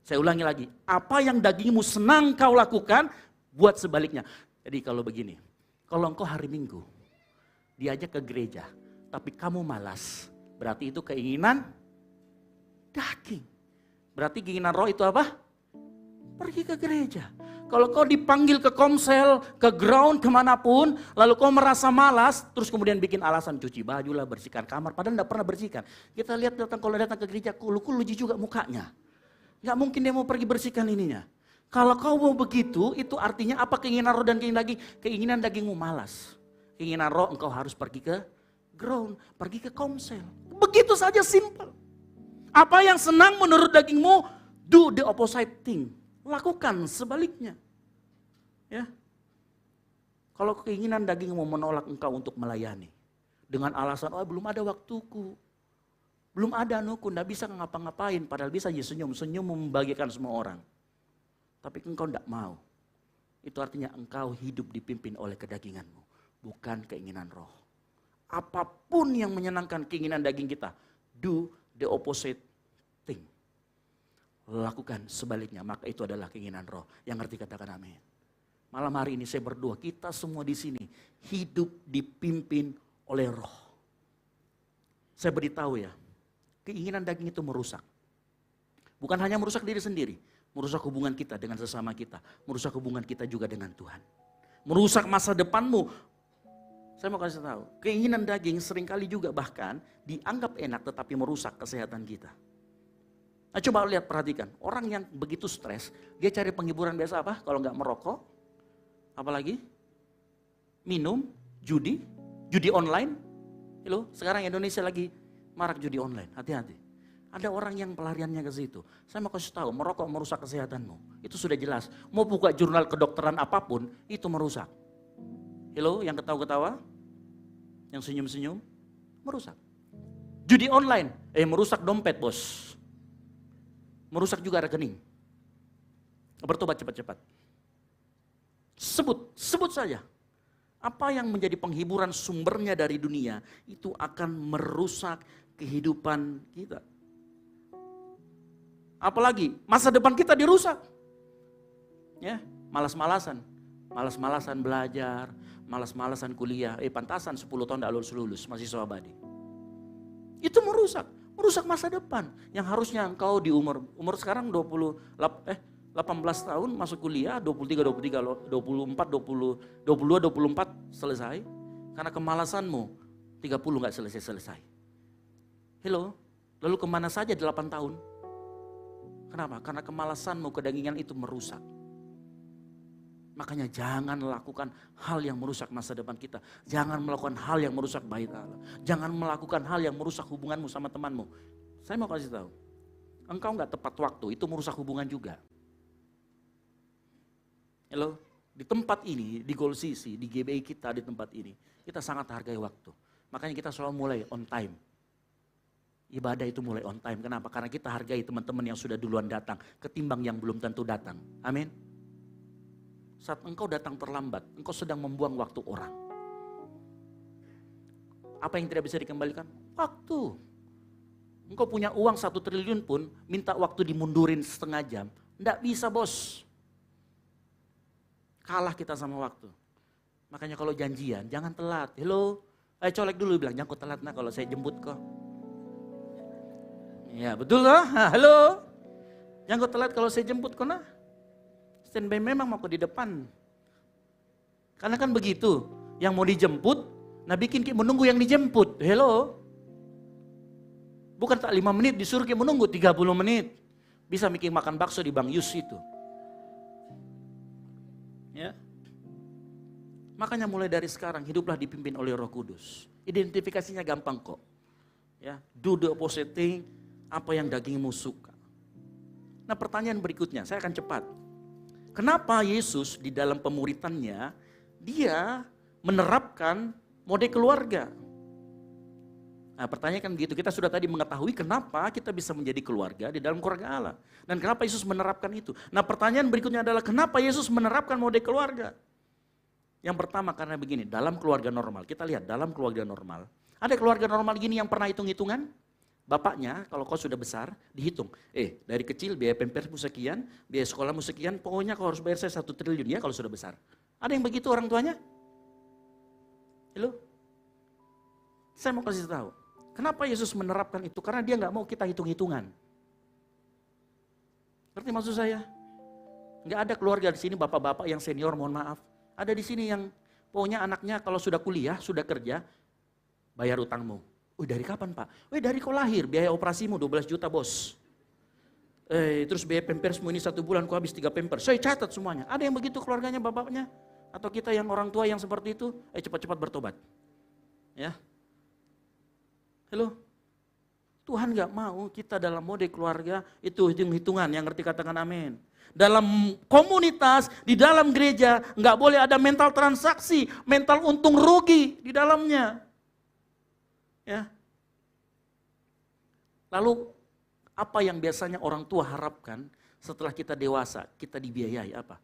[SPEAKER 6] Saya ulangi lagi, apa yang dagingmu senang kau lakukan, buat sebaliknya. Jadi kalau begini, kalau engkau hari Minggu diajak ke gereja, tapi kamu malas, berarti itu keinginan daging. Berarti keinginan roh itu apa? Pergi ke gereja. Kalau kau dipanggil ke komsel, ke ground, kemanapun, lalu kau merasa malas, terus kemudian bikin alasan cuci baju lah, bersihkan kamar, padahal tidak pernah bersihkan. Kita lihat kalau datang ke gereja, kulu-kulu juga mukanya. Nggak mungkin dia mau pergi bersihkan ininya. Kalau kau mau begitu, itu artinya apa keinginan roh dan keinginan daging? Keinginan dagingmu malas. Keinginan roh engkau harus pergi ke ground, pergi ke komsel. Begitu saja simple. Apa yang senang menurut dagingmu, do the opposite thing. Lakukan sebaliknya. Ya. Kalau keinginan dagingmu menolak engkau untuk melayani. Dengan alasan, oh belum ada waktuku. Belum ada anuku, tidak bisa ngapa-ngapain. Padahal bisa aja senyum-senyum membagikan semua orang. Tapi engkau tidak mau. Itu artinya engkau hidup dipimpin oleh kedaginganmu. Bukan keinginan roh. Apapun yang menyenangkan keinginan daging kita. Do the opposite thing. lakukan sebaliknya. Maka itu adalah keinginan roh. Yang ngerti katakan amin. Malam hari ini saya berdoa, kita semua di sini hidup dipimpin oleh roh. Saya beritahu ya, keinginan daging itu merusak. Bukan hanya merusak diri sendiri, merusak hubungan kita dengan sesama kita, merusak hubungan kita juga dengan Tuhan. Merusak masa depanmu. Saya mau kasih tahu, keinginan daging seringkali juga bahkan dianggap enak tetapi merusak kesehatan kita. Nah coba lihat, perhatikan, orang yang begitu stres, dia cari penghiburan biasa apa? Kalau nggak merokok, apalagi minum, judi online. Loh, sekarang Indonesia lagi marak judi online, hati-hati. Ada orang yang pelariannya ke situ. Saya mau kasih tahu, merokok merusak kesehatanmu. Itu sudah jelas. Mau buka jurnal kedokteran apapun, itu merusak. Halo, yang ketawa-ketawa, yang senyum-senyum, merusak. Judi online, merusak dompet bos. Merusak juga rekening. Bertobat cepat-cepat. Sebut saja. Apa yang menjadi penghiburan sumbernya dari dunia, itu akan merusak kehidupan kita. Apalagi masa depan kita dirusak. Ya, malas-malasan belajar, malas-malasan kuliah. Pantasan 10 tahun tidak lulus, mahasiswa abadi. Itu merusak masa depan. Yang harusnya engkau di umur sekarang 18 tahun masuk kuliah, 23, 24, 22, 24 selesai. Karena kemalasanmu 30 gak selesai. Hello, lalu kemana saja 8 tahun? Kenapa? Karena kemalasanmu, kedagingan itu merusak. Makanya jangan lakukan hal yang merusak masa depan kita. Jangan melakukan hal yang merusak bait Allah. Jangan melakukan hal yang merusak hubunganmu sama temanmu. Saya mau kasih tahu, engkau gak tepat waktu, itu merusak hubungan juga. Halo, di tempat ini, di Gold CC, di GBI kita di tempat ini, kita sangat hargai waktu. Makanya kita selalu mulai on time. Ibadah itu mulai on time. Kenapa? Karena kita hargai teman-teman yang sudah duluan datang, ketimbang yang belum tentu datang. Amin. Saat engkau datang terlambat, engkau sedang membuang waktu orang. Apa yang tidak bisa dikembalikan? Waktu. Engkau punya uang 1 triliun pun, minta waktu dimundurin setengah jam. Nggak bisa bos. Kalah kita sama waktu. Makanya kalau janjian, jangan telat. Hello, colek dulu bilang, jangan kau telat nah kalau saya jemput kok. Ya betul loh, halo. Jangan kau telat kalau saya jemput kok nah. Standby memang mau di depan. Karena kan begitu, yang mau dijemput, nah bikin kayak menunggu yang dijemput. Hello. Bukan tak 5 menit disuruh kayak menunggu 30 menit. Bisa bikin makan bakso di Bang Yus itu. Ya. Makanya mulai dari sekarang hiduplah dipimpin oleh Roh Kudus. Identifikasinya gampang kok. Ya, do the opposite thing, apa yang dagingmu suka. Nah, pertanyaan berikutnya, saya akan cepat. Kenapa Yesus di dalam pemuritannya dia menerapkan mode keluarga? Nah, pertanyaan kan begitu, kita sudah tadi mengetahui kenapa kita bisa menjadi keluarga di dalam keluarga Allah. Dan kenapa Yesus menerapkan itu. Nah, pertanyaan berikutnya adalah kenapa Yesus menerapkan mode keluarga? Yang pertama karena begini, dalam keluarga normal, kita lihat dalam keluarga normal. Ada keluarga normal gini yang pernah hitung-hitungan? Bapaknya kalau kau sudah besar, dihitung. Dari kecil biaya pempersmu sekian, biaya sekolahmu sekian, pokoknya kau harus bayar saya 1 triliun ya kalau sudah besar. Ada yang begitu orang tuanya? Halo? Saya mau kasih tahu. Kenapa Yesus menerapkan itu? Karena dia nggak mau kita hitung-hitungan. Ngerti maksud saya? Nggak ada keluarga di sini bapak-bapak yang senior, mohon maaf. Ada di sini yang pokoknya anaknya kalau sudah kuliah, sudah kerja, bayar utangmu. Dari kapan Pak? Dari kau lahir, biaya operasimu 12 juta bos. Terus biaya pempersmu ini 1 bulan kau habis 3 pampers. Saya catat semuanya. Ada yang begitu keluarganya bapaknya? Atau kita yang orang tua yang seperti itu? Cepat-cepat bertobat. Ya. Halo, Tuhan gak mau kita dalam mode keluarga itu hitung-hitungan, yang ngerti katakan amin. Dalam komunitas, di dalam gereja, gak boleh ada mental transaksi, mental untung rugi di dalamnya. Ya. Lalu apa yang biasanya orang tua harapkan setelah kita dewasa, kita dibiayai apa?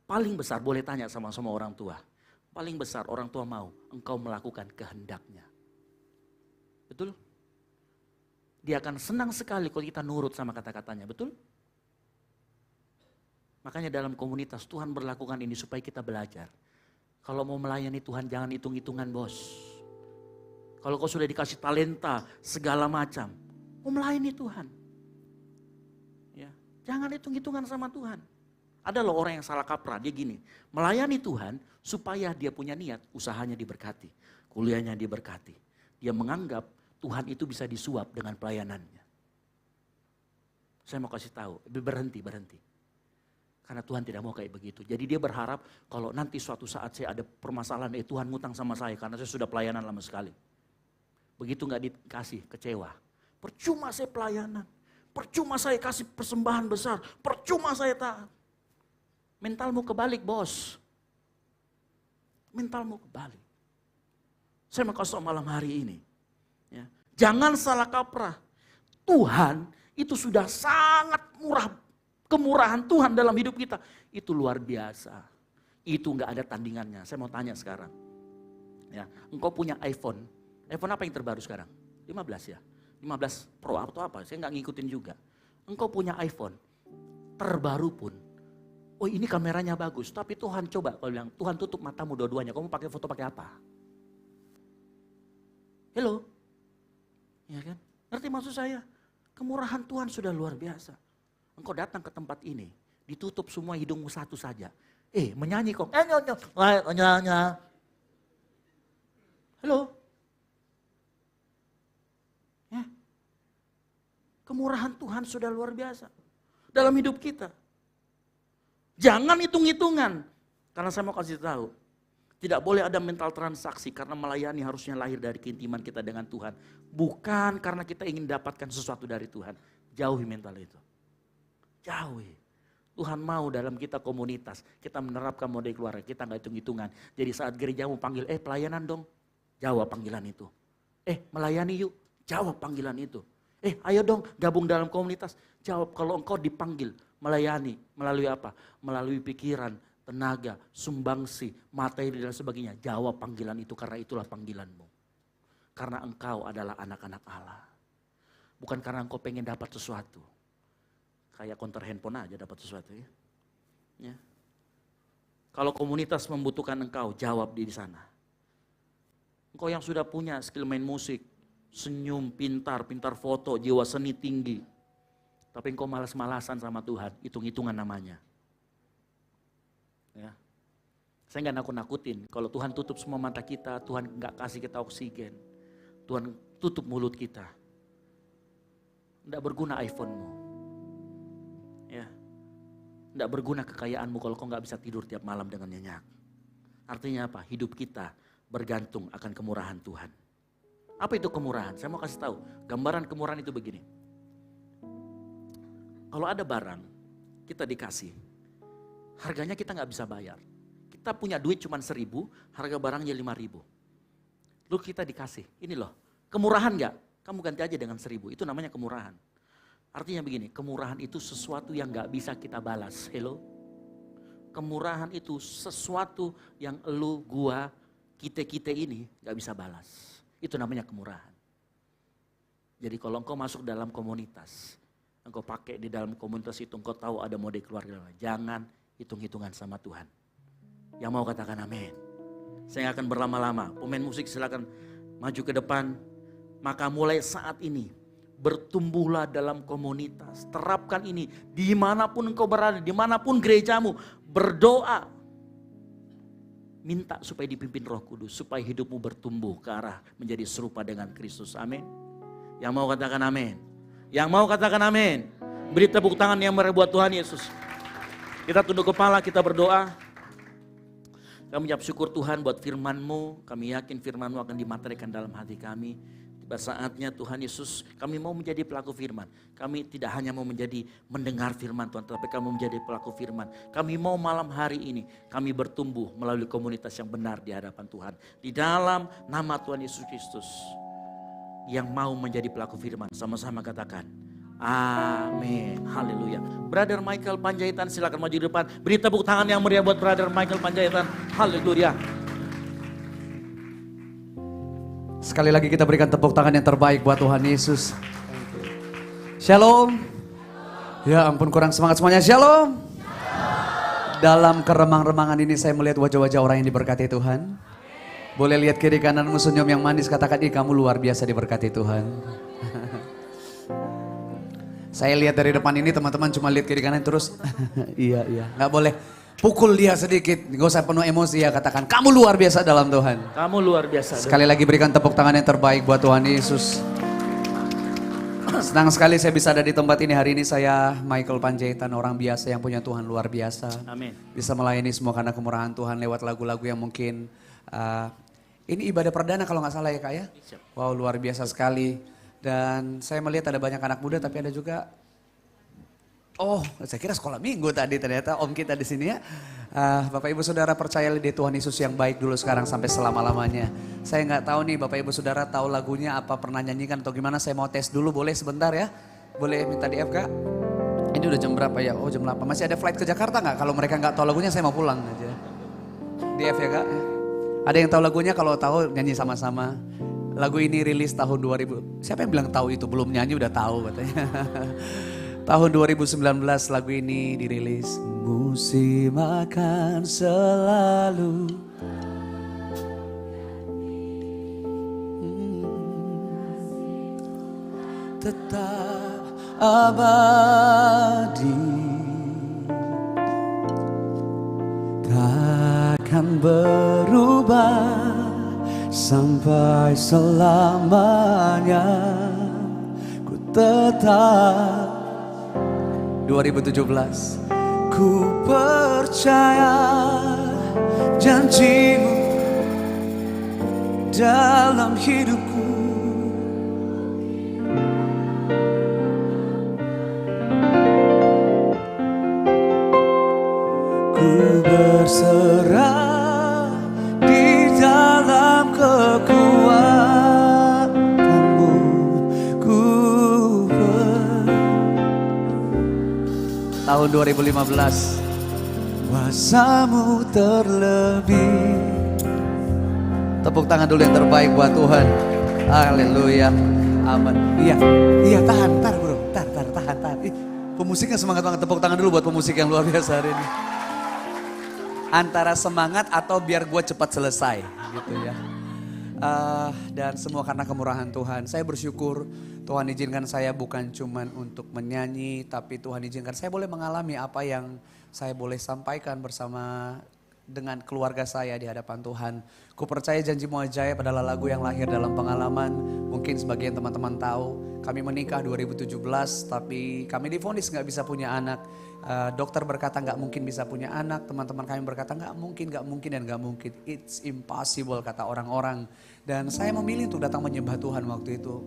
[SPEAKER 6] Paling besar, boleh tanya sama orang tua. Paling besar orang tua mau engkau melakukan kehendaknya. Betul? Dia akan senang sekali kalau kita nurut sama kata-katanya, betul? Makanya dalam komunitas Tuhan berlakukan ini supaya kita belajar. Kalau mau melayani Tuhan jangan hitung-hitungan bos. Kalau kau sudah dikasih talenta segala macam, mau melayani Tuhan. Ya, jangan hitung-hitungan sama Tuhan. Ada loh orang yang salah kaprah, dia gini, melayani Tuhan supaya dia punya niat, usahanya diberkati, kuliahnya diberkati. Dia menganggap Tuhan itu bisa disuap dengan pelayanannya. Saya mau kasih tahu, berhenti. Karena Tuhan tidak mau kayak begitu. Jadi dia berharap kalau nanti suatu saat saya ada permasalahan, Tuhan ngutang sama saya karena saya sudah pelayanan lama sekali. Begitu gak dikasih, kecewa. Percuma saya pelayanan, percuma saya kasih persembahan besar, percuma saya taat. Mentalmu kebalik bos. Mentalmu kebalik. Saya mau kasih malam hari ini. Ya. Jangan salah kaprah. Tuhan itu sudah sangat murah. Kemurahan Tuhan dalam hidup kita. Itu luar biasa. Itu gak ada tandingannya. Saya mau tanya sekarang. Ya, engkau punya iPhone. iPhone apa yang terbaru sekarang? 15 ya? 15 Pro atau apa? Saya gak ngikutin juga. Engkau punya iPhone. Terbaru pun. Oh ini kameranya bagus, tapi Tuhan coba kalau bilang, Tuhan tutup matamu dua-duanya, kamu pakai foto pakai apa? Hello? Ya kan? Ngerti maksud saya? Kemurahan Tuhan sudah luar biasa. Engkau datang ke tempat ini, ditutup semua hidungmu satu saja. Menyanyi kok. Halo? Ya. Kemurahan Tuhan sudah luar biasa. Dalam hidup kita. Jangan hitung-hitungan. Karena saya mau kasih tahu. Tidak boleh ada mental transaksi karena melayani harusnya lahir dari keintiman kita dengan Tuhan. Bukan karena kita ingin dapatkan sesuatu dari Tuhan. Jauhi mental itu. Jauhi. Tuhan mau dalam kita komunitas. Kita menerapkan model keluarga. Kita nggak hitung-hitungan. Jadi saat gerejamu panggil, pelayanan dong. Jawab panggilan itu. Melayani yuk. Jawab panggilan itu. Ayo dong gabung dalam komunitas. Jawab kalau engkau dipanggil. Melayani, melalui apa? Melalui pikiran, tenaga, sumbangsi, materi dan sebagainya. Jawab panggilan itu karena itulah panggilanmu. Karena engkau adalah anak-anak Allah. Bukan karena engkau pengen dapat sesuatu. Kayak konter handphone aja dapat sesuatu ya. Ya. Kalau komunitas membutuhkan engkau, jawab di sana. Engkau yang sudah punya skill main musik, senyum, pintar foto, jiwa seni tinggi. Tapi engkau malas-malasan sama Tuhan, hitung-hitungan namanya. Ya. Saya nggak nakut-nakutin, kalau Tuhan tutup semua mata kita, Tuhan nggak kasih kita oksigen. Tuhan tutup mulut kita. Nggak berguna iPhone-mu. Ya. Nggak berguna kekayaanmu kalau kau nggak bisa tidur tiap malam dengan nyenyak. Artinya apa? Hidup kita bergantung akan kemurahan Tuhan. Apa itu kemurahan? Saya mau kasih tahu, gambaran kemurahan itu begini. Kalau ada barang, kita dikasih, harganya kita nggak bisa bayar. Kita punya duit cuma 1.000, harga barangnya 5.000. Lalu kita dikasih, ini loh, kemurahan nggak? Kamu ganti aja dengan 1.000, itu namanya kemurahan. Artinya begini, kemurahan itu sesuatu yang nggak bisa kita balas. Hello? Kemurahan itu sesuatu yang elu, gua, kita ini nggak bisa balas. Itu namanya kemurahan. Jadi kalau engkau masuk dalam komunitas, engkau pakai di dalam komunitas itu, engkau tahu ada mode keluarga. Jangan hitung-hitungan sama Tuhan. Yang mau katakan amin. Saya akan berlama-lama. Pemain musik silakan maju ke depan. Maka mulai saat ini, bertumbuhlah dalam komunitas. Terapkan ini dimanapun engkau berada, dimanapun gerejamu. Berdoa. Minta supaya dipimpin Roh Kudus. Supaya hidupmu bertumbuh ke arah menjadi serupa dengan Kristus. Amin. Yang mau katakan amin. Yang mau katakan amin. Beri tepuk tangan yang meriah buat Tuhan Yesus. Kita tunduk kepala, kita berdoa. Kami ucap syukur Tuhan buat firman-Mu. Kami yakin firman-Mu akan dimaterikan dalam hati kami. Tiba saatnya Tuhan Yesus, kami mau menjadi pelaku firman. Kami tidak hanya mau menjadi mendengar firman Tuhan, tapi kami mau menjadi pelaku firman. Kami mau malam hari ini, kami bertumbuh melalui komunitas yang benar di hadapan Tuhan. Di dalam nama Tuhan Yesus Kristus. Yang mau menjadi pelaku firman, sama-sama katakan amin, haleluya. Brother Michael Panjaitan silakan maju di depan. Beri tepuk tangan yang meriah buat Brother Michael Panjaitan, haleluya.
[SPEAKER 1] Sekali lagi kita berikan tepuk tangan yang terbaik buat Tuhan Yesus.
[SPEAKER 7] Shalom. Ya ampun kurang semangat semuanya. Shalom. Dalam keremang-remangan ini saya melihat wajah-wajah orang yang diberkati Tuhan. Boleh lihat kiri kananmu senyum yang manis, katakan, "Ih, kamu luar biasa diberkati Tuhan." Saya lihat dari depan ini teman-teman cuma lihat kiri kanan terus iya. Nggak boleh pukul dia sedikit, nggak usah penuh emosi ya, katakan, "Kamu luar biasa dalam Tuhan."
[SPEAKER 6] Kamu luar biasa.
[SPEAKER 7] Sekali lagi berikan tepuk tangan yang terbaik buat Tuhan Yesus. Senang sekali saya bisa ada di tempat ini hari ini. Saya Michael Panjaitan, orang biasa yang punya Tuhan luar biasa.
[SPEAKER 6] Amin.
[SPEAKER 7] Bisa melayani semua karena kemurahan Tuhan lewat lagu-lagu yang mungkin ini ibadah perdana kalau nggak salah ya Kak ya. Wow, luar biasa sekali. Dan saya melihat ada banyak anak muda tapi ada juga, oh saya kira sekolah minggu tadi, ternyata om kita di sini ya. Bapak Ibu Saudara percaya di Tuhan Yesus yang baik dulu sekarang sampai selama-lamanya. Saya nggak tahu nih Bapak Ibu Saudara tahu lagunya apa, pernah nyanyikan atau gimana, saya mau tes dulu boleh sebentar ya. Boleh minta di FK? Ini udah jam berapa ya? Oh jam 8, masih ada flight ke Jakarta nggak? Kalau mereka nggak tahu lagunya saya mau pulang aja. Di F ya Kak? Ada yang tahu lagunya? Kalau tahu nyanyi sama-sama. Lagu ini rilis tahun 2000. Siapa yang bilang tahu itu? Belum nyanyi udah tahu katanya. Tahun 2019 lagu ini dirilis. Musim akan selalu tetap abadi, takkan berubah sampai selamanya. Ku tetap 2017, ku percaya janjimu dalam hidupku. Ku berserah di dalam kekuatanmu. Tahun 2015, kuasamu terlebih. Tepuk tangan dulu yang terbaik buat Tuhan. Haleluya. Amin. Iya tahan bro. Tahan. Pemusiknya semangat banget. Tepuk tangan dulu buat pemusik yang luar biasa hari ini. Antara semangat atau biar gue cepat selesai gitu ya. Dan semua karena kemurahan Tuhan. Saya bersyukur Tuhan izinkan saya bukan cuman untuk menyanyi, tapi Tuhan izinkan saya boleh mengalami apa yang saya boleh sampaikan bersama dengan keluarga saya di hadapan Tuhan. Ku percaya janji-Mu ajaib adalah lagu yang lahir dalam pengalaman. Mungkin sebagian teman-teman tahu, kami menikah 2017, tapi kami divonis gak bisa punya anak. Dokter berkata nggak mungkin bisa punya anak, teman-teman kami berkata nggak mungkin dan nggak mungkin. It's impossible kata orang-orang. Dan saya memilih untuk datang menyembah Tuhan waktu itu.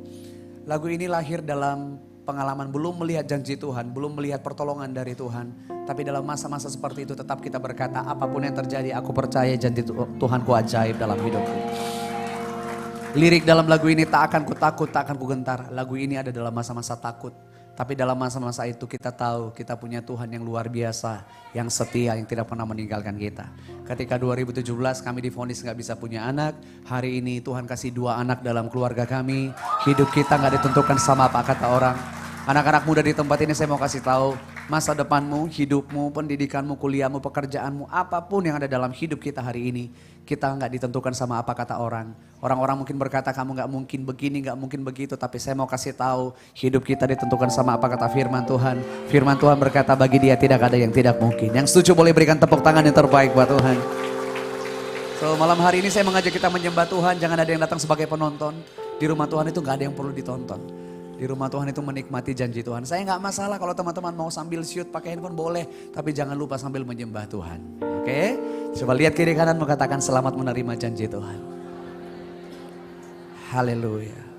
[SPEAKER 7] Lagu ini lahir dalam pengalaman, belum melihat janji Tuhan, belum melihat pertolongan dari Tuhan. Tapi dalam masa-masa seperti itu tetap kita berkata, apapun yang terjadi aku percaya janji Tuhanku ajaib dalam hidupku. Lirik dalam lagu ini, tak akan ku takut, tak akan ku gentar. Lagu ini ada dalam masa-masa takut. Tapi dalam masa-masa itu kita tahu kita punya Tuhan yang luar biasa, yang setia, yang tidak pernah meninggalkan kita. Ketika 2017 kami divonis gak bisa punya anak, hari ini Tuhan kasih 2 anak dalam keluarga kami. Hidup kita gak ditentukan sama apa kata orang. Anak-anak muda di tempat ini saya mau kasih tahu, masa depanmu, hidupmu, pendidikanmu, kuliahmu, pekerjaanmu, apapun yang ada dalam hidup kita hari ini, kita nggak ditentukan sama apa kata orang. Orang-orang mungkin berkata kamu nggak mungkin begini, nggak mungkin begitu, tapi saya mau kasih tahu hidup kita ditentukan sama apa kata firman Tuhan. Firman Tuhan berkata bagi Dia tidak ada yang tidak mungkin. Yang setuju boleh berikan tepuk tangan yang terbaik buat Tuhan. So malam hari ini saya mengajak kita menyembah Tuhan, jangan ada yang datang sebagai penonton. Di rumah Tuhan itu nggak ada yang perlu ditonton. Di rumah Tuhan itu menikmati janji Tuhan. Saya nggak masalah kalau teman-teman mau sambil shoot pakai handphone boleh. Tapi jangan lupa sambil menyembah Tuhan. Oke? Coba lihat kiri kanan mengatakan selamat menerima janji Tuhan. Haleluya.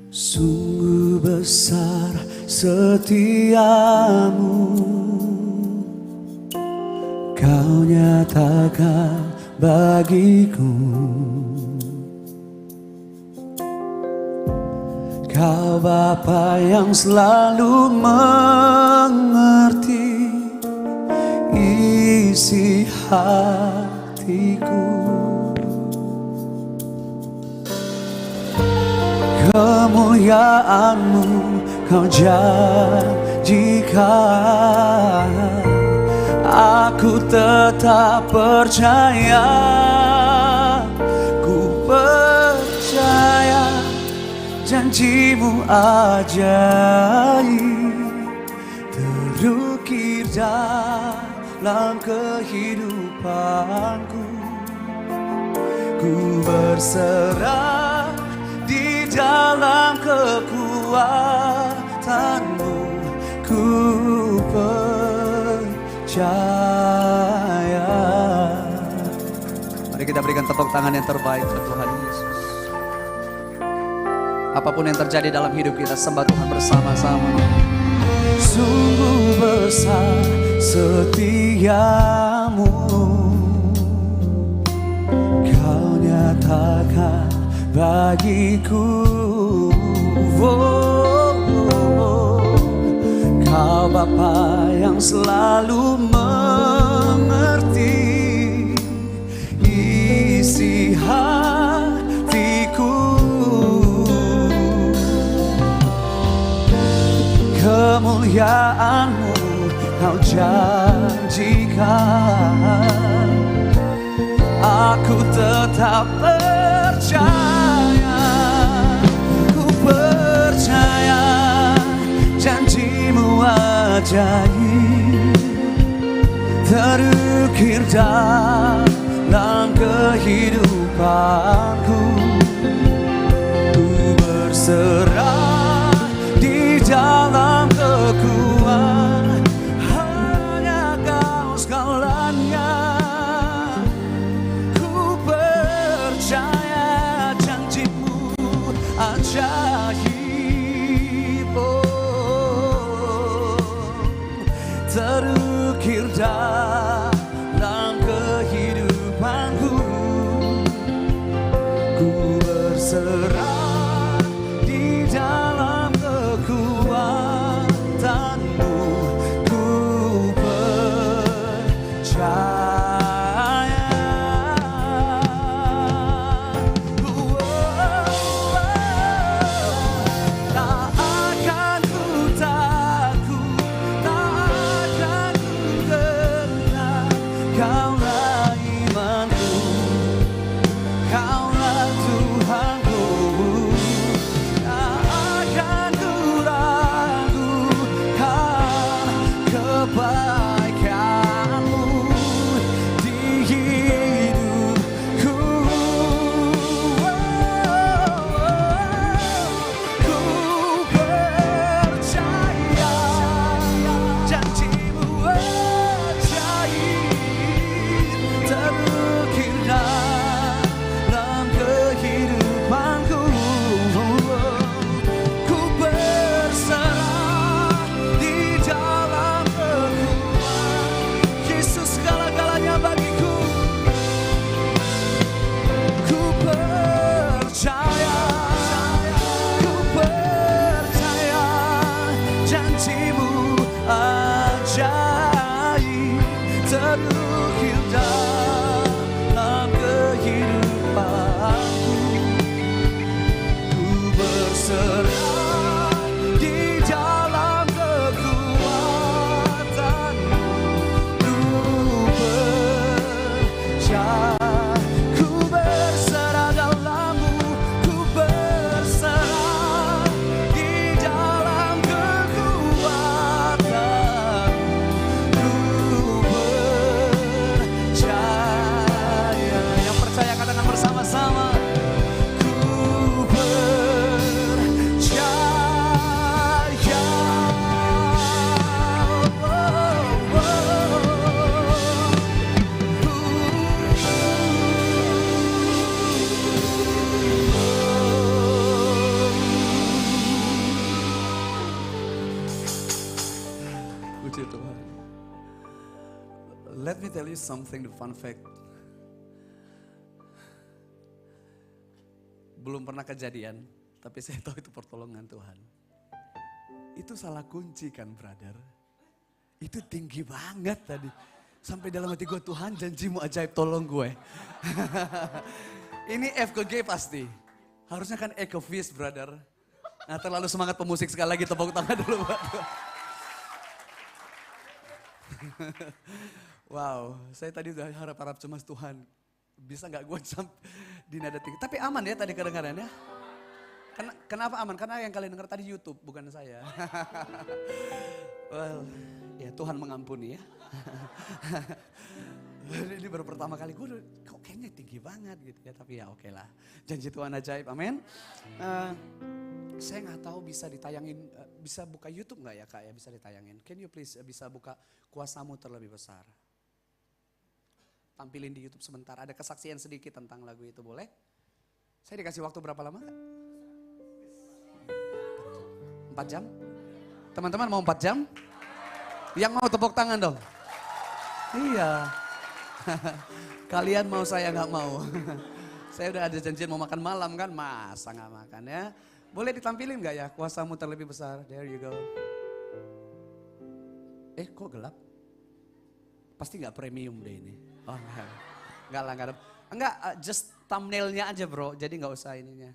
[SPEAKER 7] Sungguh besar setiamu Kau nyatakan bagiku. Kau Bapa yang selalu mengerti isi hatiku. Kemuliaan-Mu Kau janjikan, aku tetap percaya. Ku percaya janji-Mu ajaib terukir dalam kehidupanku. Ku berserah di dalam kekuatan-Mu, ku percaya. Mari kita berikan tepuk tangan yang terbaik untuk Tuhan Yesus. Apapun yang terjadi dalam hidup kita, sembah Tuhan bersama-sama. Sungguh besar setiamu, Kau nyatakan bagiku. Kau Bapa yang selalu mengerti isi hatiku. Kemuliaan-Mu Kau janjikan, aku tetap percaya. Ku percaya janji-Mu ajaib terukir dalam kehidupanku. Ku berserah di dalam kekuatan hanya Kau segalanya. Ku percaya janji-Mu ajaib, terukir dalam kehidupanku. Ku berserah di dalam kekuatan-Mu, ku percaya. Tak akan ku takut, tak akan ku gentar. Kaulah imanku, Kaulah Tuhanku. Tak akan ku ragukan kebaikan-Mu di hidupku. Ku percaya janji-Mu ajaib terukir dalam kehidupanku. Ku berserah di dalam kekuatan Yesus, segala-galanya bagiku. Ku percaya janji-Mu ajaib terukir dalam kehidupanku. Ku berserah di dalam kekuatan-Mu, ku percaya. Ku berserah dalam-Mu, ku berserah di dalam kekuatan-Mu, ku percaya. Let me tell you something, the fun fact. Belum pernah kejadian, tapi saya tahu itu pertolongan Tuhan. Itu salah kunci kan, brother? Itu tinggi banget tadi. Sampai dalam hati gue, Tuhan janjimu ajaib, tolong gue. Ini F ke G pasti. Harusnya kan E ke Fis, brother. Nah, terlalu semangat pemusik, sekali lagi tepuk tangan dulu buat Tuhan. Wow, saya tadi udah harap-harap cemas, Tuhan. Bisa gak gue jump di nada tinggi. Tapi aman ya tadi kedengaran ya. Kenapa aman? Karena yang kalian dengar tadi YouTube, bukan saya. Well, ya Tuhan mengampuni ya. Ini baru pertama kali gue kok kayaknya tinggi banget gitu ya. Tapi ya oke lah. Janji Tuhan ajaib, amin. Saya gak tahu bisa ditayangin, bisa buka YouTube gak ya Kak ya, bisa ditayangin. Can you please bisa buka Kuasamu Terlebih Besar. Tampilin di YouTube sebentar, ada kesaksian sedikit tentang lagu itu, boleh? Saya dikasih waktu berapa lama? 4 jam? Teman-teman mau 4 jam? Yang mau tepuk tangan dong? Iya. Kalian mau, saya gak mau. Saya udah ada janjian mau makan malam kan, masa gak makan ya? Boleh ditampilin gak ya, Kuasamu Terlebih Besar, there you go. Kok gelap? Pasti gak premium deh ini. Oh enggak lah, enggak, just thumbnailnya aja bro, jadi nggak usah ininya.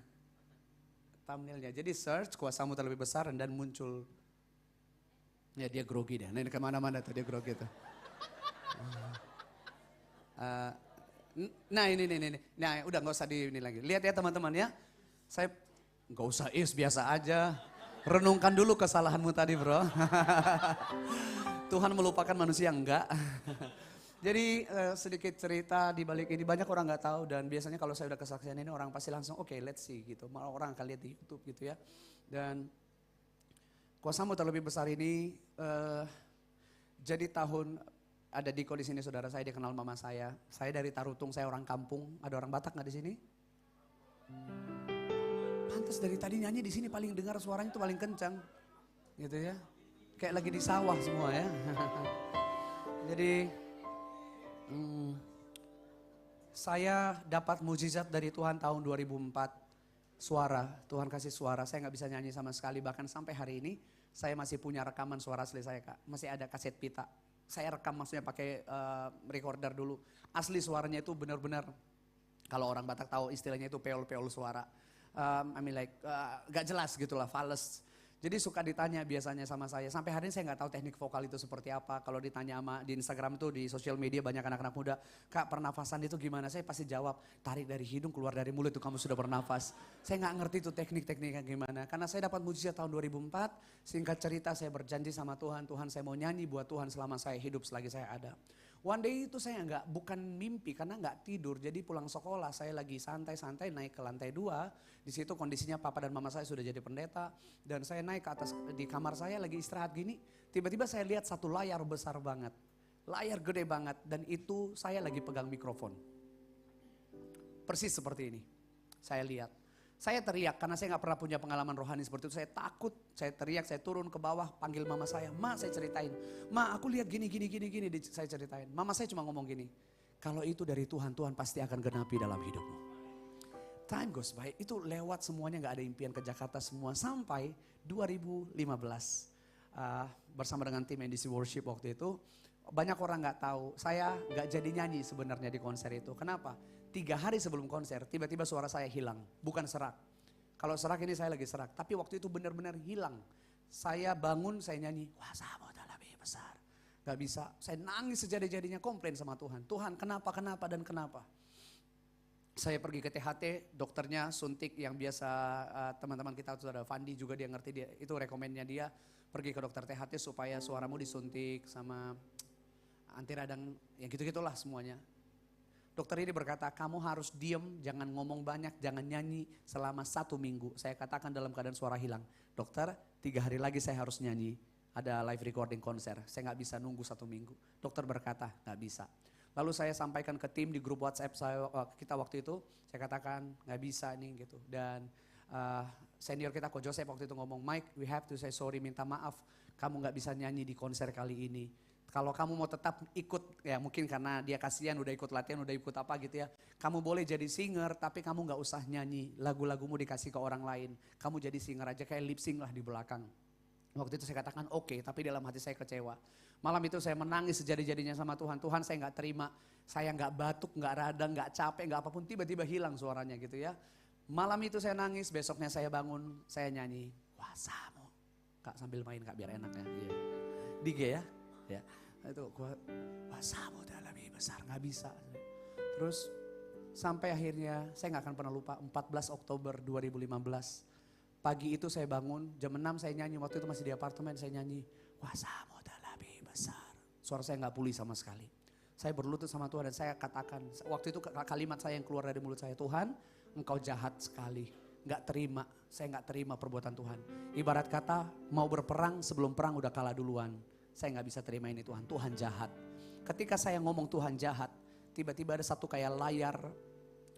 [SPEAKER 7] Thumbnailnya, jadi search Kuasamu Terlebih Besar dan muncul. Ya dia grogi deh, nah ini kemana-mana tuh dia grogi tuh. Nah ini, nah udah nggak usah di ini lagi. Lihat ya teman-teman ya, saya nggak usah biasa aja. Renungkan dulu kesalahanmu tadi bro. Tuhan melupakan manusia enggak. Jadi sedikit cerita di balik ini, banyak orang nggak tahu dan biasanya kalau saya udah kesaksian ini orang pasti langsung oke, let's see gitu. Malah orang akan lihat di YouTube gitu ya. Dan Kuasamu Terlebih Besar ini jadi tahun ada Diko di sini, saudara saya, dia kenal mama saya. Saya dari Tarutung, saya orang kampung. Ada orang Batak nggak di sini? Pantas dari tadi nyanyi di sini paling dengar suaranya itu paling kencang, gitu ya. Kayak lagi di sawah semua ya. Jadi saya dapat mujizat dari Tuhan tahun 2004. Suara, Tuhan kasih suara, saya gak bisa nyanyi sama sekali. Bahkan sampai hari ini saya masih punya rekaman suara asli saya Kak. Masih ada kaset pita. Saya rekam maksudnya pakai recorder dulu. Asli suaranya itu benar-benar, kalau orang Batak tahu istilahnya itu peol-peol suara. I mean like gak jelas gitu lah, fales. Jadi suka ditanya biasanya sama saya, sampai hari ini saya nggak tahu teknik vokal itu seperti apa. Kalau ditanya sama di Instagram tuh, di sosial media banyak anak-anak muda, Kak pernafasan itu gimana? Saya pasti jawab, tarik dari hidung keluar dari mulut itu kamu sudah bernafas. Saya nggak ngerti itu teknik-tekniknya gimana. Karena saya dapat mujizat tahun 2004, singkat cerita saya berjanji sama Tuhan, Tuhan saya mau nyanyi buat Tuhan selama saya hidup, selagi saya ada. One day itu saya bukan mimpi karena nggak tidur, jadi pulang sekolah saya lagi santai-santai naik ke lantai 2, di situ kondisinya papa dan mama saya sudah jadi pendeta dan saya naik ke atas di kamar saya lagi istirahat gini, tiba-tiba saya lihat satu layar besar banget, layar gede banget dan itu saya lagi pegang mikrofon, persis seperti ini, saya lihat. Saya teriak karena saya gak pernah punya pengalaman rohani seperti itu. Saya takut, saya teriak, saya turun ke bawah panggil mama saya. Ma, saya ceritain. Ma, aku lihat gini. Saya ceritain. Mama saya cuma ngomong gini. Kalau itu dari Tuhan, Tuhan pasti akan genapi dalam hidupmu. Time goes by, itu lewat semuanya, gak ada impian ke Jakarta semua. Sampai 2015 bersama dengan tim NDC Worship waktu itu. Banyak orang gak tahu, saya gak jadi nyanyi sebenarnya di konser itu. Kenapa? 3 hari sebelum konser, tiba-tiba suara saya hilang. Bukan serak. Kalau serak ini saya lagi serak. Tapi waktu itu benar-benar hilang. Saya bangun, saya nyanyi, Kuasamu Terlebih Besar. Gak bisa, saya nangis sejadi-jadinya, komplain sama Tuhan. Tuhan kenapa. Saya pergi ke THT, dokternya suntik yang biasa teman-teman kita, saudara Fandi juga dia ngerti, dia itu rekomennya dia. Pergi ke dokter THT supaya suaramu disuntik sama anti radang, yang gitu-gitulah semuanya. Dokter ini berkata, kamu harus diem, jangan ngomong banyak, jangan nyanyi selama 1 minggu. Saya katakan dalam keadaan suara hilang. Dokter, 3 hari lagi saya harus nyanyi. Ada live recording konser, saya gak bisa nunggu 1 minggu. Dokter berkata, gak bisa. Lalu saya sampaikan ke tim di grup WhatsApp kita waktu itu, saya katakan gak bisa nih gitu. Dan senior kita Ko Joseph waktu itu ngomong, Mike we have to say sorry, minta maaf. Kamu gak bisa nyanyi di konser kali ini. Kalau kamu mau tetap ikut, ya mungkin karena dia kasihan udah ikut latihan, udah ikut apa gitu ya. Kamu boleh jadi singer, tapi kamu gak usah nyanyi. Lagu-lagumu dikasih ke orang lain. Kamu jadi singer aja, kayak lip sync lah di belakang. Waktu itu saya katakan oke, tapi dalam hati saya kecewa. Malam itu saya menangis sejadi-jadinya sama Tuhan. Tuhan, saya gak terima, saya gak batuk, gak radang, gak capek, gak apapun. Tiba-tiba hilang suaranya gitu ya. Malam itu saya nangis, besoknya saya bangun, saya nyanyi. Kuasamu. Kak sambil main Kak biar enak ya. Iya. Di G ya. Ya, itu kuasamu telah lebih besar, nggak bisa. Terus sampai akhirnya saya nggak akan pernah lupa 14 Oktober 2015 pagi itu saya bangun jam 6 saya nyanyi, waktu itu masih di apartemen saya nyanyi kuasamu telah lebih besar. Suara saya nggak pulih sama sekali. Saya berlutut sama Tuhan dan saya katakan waktu itu kalimat saya yang keluar dari mulut saya, Tuhan engkau jahat sekali. Saya nggak terima perbuatan Tuhan. Ibarat kata mau berperang sebelum perang udah kalah duluan. Saya nggak bisa terima ini Tuhan, Tuhan jahat. Ketika saya ngomong Tuhan jahat, tiba-tiba ada satu kayak layar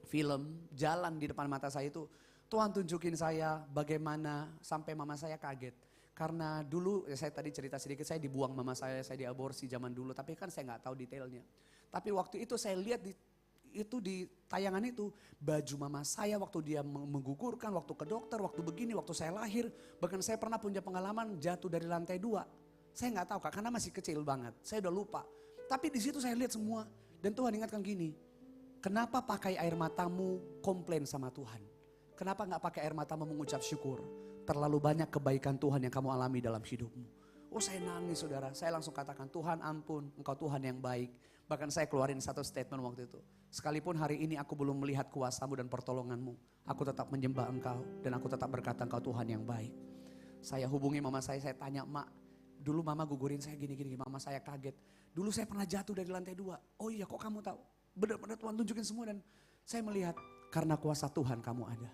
[SPEAKER 7] film jalan di depan mata saya itu. Tuhan tunjukin saya bagaimana sampai mama saya kaget. Karena dulu, ya saya tadi cerita sedikit, saya dibuang mama saya diaborsi zaman dulu. Tapi kan saya nggak tahu detailnya. Tapi waktu itu saya lihat di tayangan itu baju mama saya waktu dia menggugurkan, waktu ke dokter, waktu begini, waktu saya lahir. Bahkan saya pernah punya pengalaman jatuh dari lantai 2. Saya nggak tahu Kak, karena masih kecil banget. Saya udah lupa. Tapi di situ saya lihat semua. Dan Tuhan ingatkan gini, kenapa pakai air matamu komplain sama Tuhan? Kenapa nggak pakai air matamu mengucap syukur? Terlalu banyak kebaikan Tuhan yang kamu alami dalam hidupmu. Oh saya nangis saudara, saya langsung katakan Tuhan ampun, engkau Tuhan yang baik. Bahkan saya keluarin satu statement waktu itu. Sekalipun hari ini aku belum melihat kuasamu dan pertolonganmu, aku tetap menyembah engkau dan aku tetap berkata engkau Tuhan yang baik. Saya hubungi mama saya tanya, Mak, dulu mama gugurin saya gini-gini, mama saya kaget. Dulu saya pernah jatuh dari lantai 2. Oh iya kok kamu tahu? Benar-benar Tuhan tunjukin semua dan saya melihat karena kuasa Tuhan kamu ada.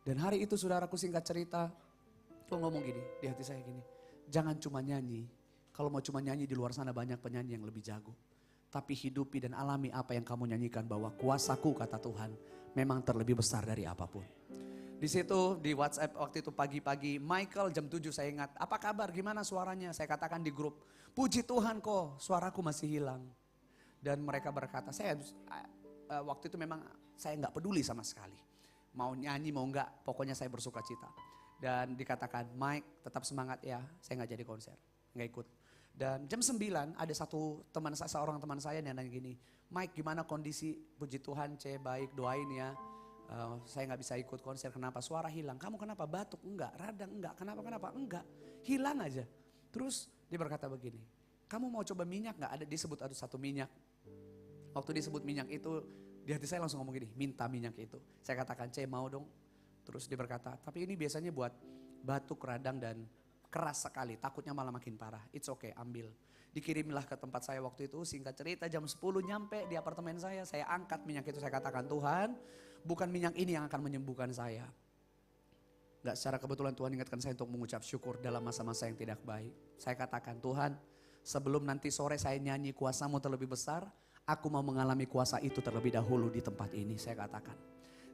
[SPEAKER 7] Dan hari itu saudaraku singkat cerita, Tuhan ngomong gini di hati saya gini. Jangan cuma nyanyi, kalau mau cuma nyanyi di luar sana banyak penyanyi yang lebih jago. Tapi hidupi dan alami apa yang kamu nyanyikan bahwa kuasaku kata Tuhan memang terlebih besar dari apapun. Di situ di WhatsApp waktu itu pagi-pagi, Michael jam 7 saya ingat, apa kabar gimana suaranya? Saya katakan di grup, puji Tuhan kok suaraku masih hilang. Dan mereka berkata, waktu itu memang saya nggak peduli sama sekali. Mau nyanyi mau nggak, pokoknya saya bersuka cita. Dan dikatakan, Mike tetap semangat ya, saya nggak jadi konser, nggak ikut. Dan jam 9 ada seorang teman saya yang nanya gini, Mike gimana kondisi? Puji Tuhan baik, doain ya. Saya nggak bisa ikut konser, kenapa? Suara hilang. Kamu kenapa? Batuk? Enggak. Radang? Enggak. Kenapa? Enggak. Hilang aja. Terus dia berkata begini, kamu mau coba minyak nggak? Ada satu minyak. Waktu disebut minyak itu, di hati saya langsung ngomong gini, minta minyak itu. Saya katakan, mau dong. Terus dia berkata, tapi ini biasanya buat batuk, radang dan keras sekali, takutnya malah makin parah. It's okay, ambil. Dikirimlah ke tempat saya waktu itu, singkat cerita jam 10 nyampe di apartemen saya angkat minyak itu, saya katakan Tuhan, bukan minyak ini yang akan menyembuhkan saya. Gak secara kebetulan Tuhan ingatkan saya untuk mengucap syukur dalam masa-masa yang tidak baik. Saya katakan Tuhan, sebelum nanti sore saya nyanyi kuasamu terlebih besar, aku mau mengalami kuasa itu terlebih dahulu di tempat ini, saya katakan.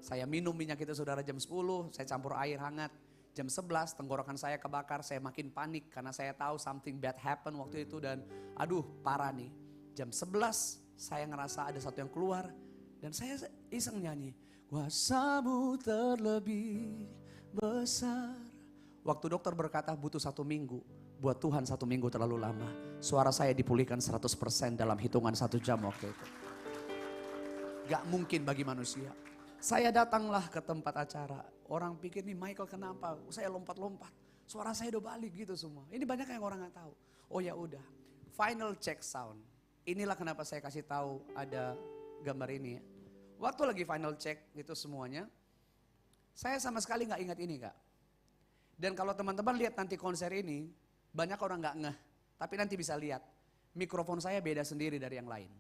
[SPEAKER 7] Saya minum minyak itu saudara jam 10, saya campur air hangat. Jam 11 tenggorokan saya kebakar, saya makin panik karena saya tahu something bad happen waktu itu dan aduh parah nih. Jam 11 saya ngerasa ada satu yang keluar dan saya iseng nyanyi. Kuasamu terlebih besar. Waktu dokter berkata butuh 1 minggu, buat Tuhan 1 minggu terlalu lama. Suara saya dipulihkan 100% dalam hitungan 1 jam waktu itu. Gak mungkin bagi manusia. Saya datanglah ke tempat acara. Orang pikir nih Michael kenapa? Saya lompat-lompat. Suara saya udah balik gitu semua. Ini banyak yang orang nggak tahu. Oh ya udah. Final check sound. Inilah kenapa saya kasih tahu ada gambar ini ya. Waktu lagi final check itu semuanya. Saya sama sekali nggak ingat ini Kak. Dan kalau teman-teman lihat nanti konser ini, banyak orang nggak ngeh. Tapi nanti bisa lihat. Mikrofon saya beda sendiri dari yang lain.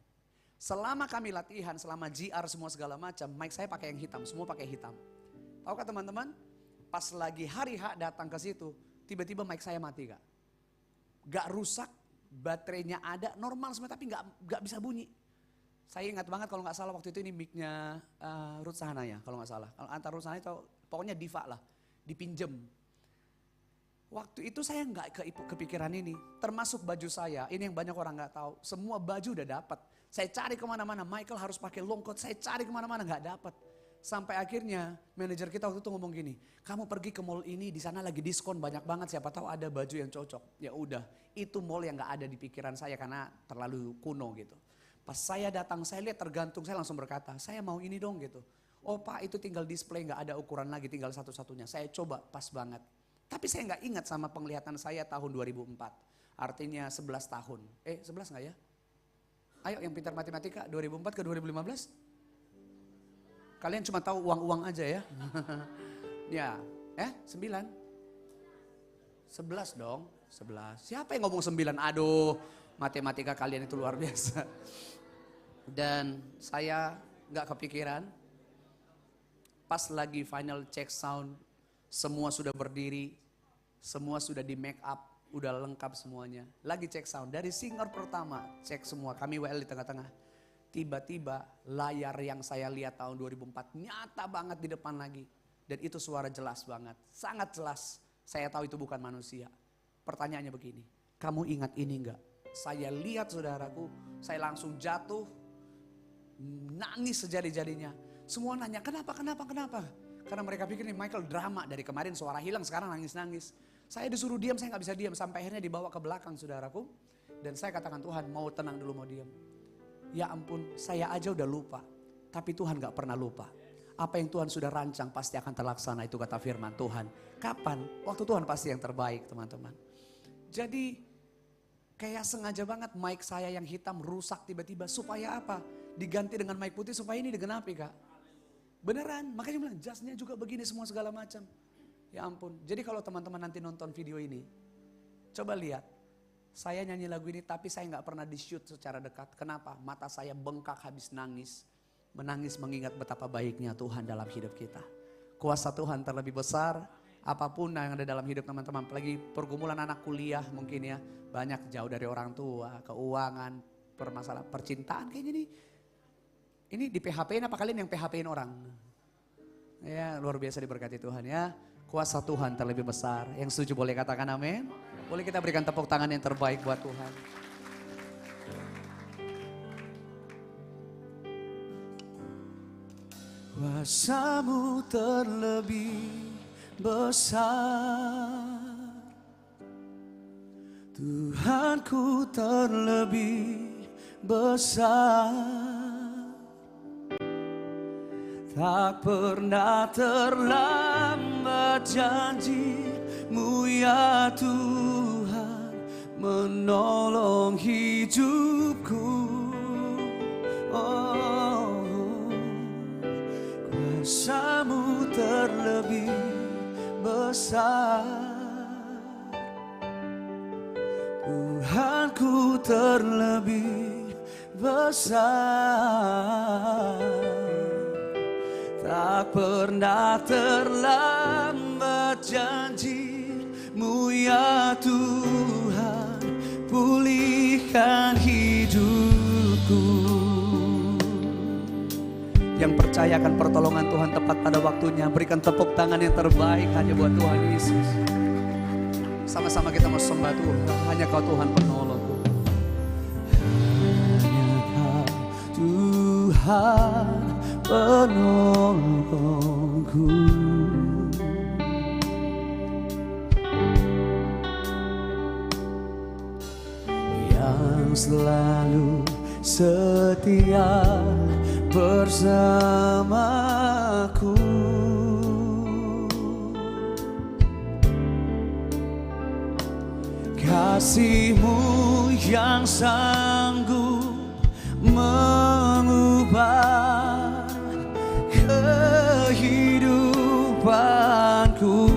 [SPEAKER 7] Selama kami latihan, selama GR semua segala macam, mic saya pakai yang hitam, semua pakai hitam. Tahukah teman-teman? Pas lagi hari H datang ke situ, tiba-tiba mic saya mati Kak. Gak rusak, baterainya ada, normal semua tapi gak bisa bunyi. Saya ingat banget kalau gak salah waktu itu ini mic-nya Ruth Sahanaya kalau gak salah. Kalau antar Ruth Sahanaya itu pokoknya Diva lah, dipinjem. Waktu itu saya nggak kepikiran ini, termasuk baju saya. Ini yang banyak orang nggak tahu. Semua baju udah dapat. Saya cari kemana-mana. Michael harus pakai long coat. Saya cari kemana-mana nggak dapat. Sampai akhirnya manajer kita waktu itu ngomong gini, kamu pergi ke mall ini, di sana lagi diskon banyak banget. Siapa tahu ada baju yang cocok. Ya udah, itu mall yang nggak ada di pikiran saya karena terlalu kuno gitu. Pas saya datang, saya lihat tergantung, saya langsung berkata, saya mau ini dong gitu. Oh Pak, itu tinggal display, nggak ada ukuran lagi, tinggal satu-satunya. Saya coba pas banget. Tapi saya nggak ingat sama penglihatan saya tahun 2004. Artinya 11 tahun. 11 nggak ya? Ayo yang pintar matematika, 2004 ke 2015? Kalian cuma tahu uang-uang aja ya? Ya, 9? 11 dong, 11. Siapa yang ngomong 9? Aduh, matematika kalian itu luar biasa. Dan saya nggak kepikiran. Pas lagi final check sound, semua sudah berdiri, semua sudah di make up, udah lengkap semuanya. Lagi cek sound, dari singer pertama, cek semua, kami WL di tengah-tengah. Tiba-tiba layar yang saya lihat tahun 2004 nyata banget di depan lagi. Dan itu suara jelas banget, sangat jelas. Saya tahu itu bukan manusia. Pertanyaannya begini, kamu ingat ini enggak? Saya lihat saudaraku, saya langsung jatuh, nangis sejadi-jadinya. Semua nanya, kenapa? Karena mereka pikir nih Michael drama, dari kemarin suara hilang sekarang nangis-nangis. Saya disuruh diam, saya gak bisa diam. Sampai akhirnya dibawa ke belakang saudaraku. Dan saya katakan Tuhan mau tenang dulu, mau diam. Ya ampun, saya aja udah lupa. Tapi Tuhan gak pernah lupa. Apa yang Tuhan sudah rancang pasti akan terlaksana, itu kata firman Tuhan. Kapan? Waktu Tuhan pasti yang terbaik teman-teman. Jadi kayak sengaja banget mic saya yang hitam rusak tiba-tiba. Supaya apa? Diganti dengan mic putih supaya ini digenapi Kak. Beneran, makanya bilang jasnya juga begini semua segala macam. Ya ampun, jadi kalau teman-teman nanti nonton video ini, coba lihat. Saya nyanyi lagu ini tapi saya gak pernah di shoot secara dekat. Kenapa? Mata saya bengkak habis nangis. Menangis mengingat betapa baiknya Tuhan dalam hidup kita. Kuasa Tuhan terlebih besar, apapun yang ada dalam hidup teman-teman. Apalagi pergumulan anak kuliah mungkin ya. Banyak jauh dari orang tua, keuangan, permasalahan, percintaan kayaknya nih. Ini di PHP-in apa kalian yang PHP-in orang? Ya luar biasa diberkati Tuhan ya. Kuasa Tuhan terlebih besar. Yang setuju boleh katakan amin. Boleh kita berikan tepuk tangan yang terbaik buat Tuhan. Kuasa-Mu terlebih besar, Tuhanku terlebih besar. Tak pernah terlambat janji-Mu ya Tuhan menolong hidupku. Oh, kuasa-Mu terlebih besar, Tuhanku terlebih besar. Tak pernah terlambat janji-Mu ya Tuhan, pulihkan hidupku. Yang percaya akan pertolongan Tuhan tepat pada waktunya, berikan tepuk tangan yang terbaik hanya buat Tuhan Yesus. Sama-sama kita mau sembah Tuhan, hanya Kau Tuhan penolongku. Hanya Kau Tuhan penolongku. Yang selalu setia bersamaku. Kasih-Mu yang sanggup mengubah kehidupanku.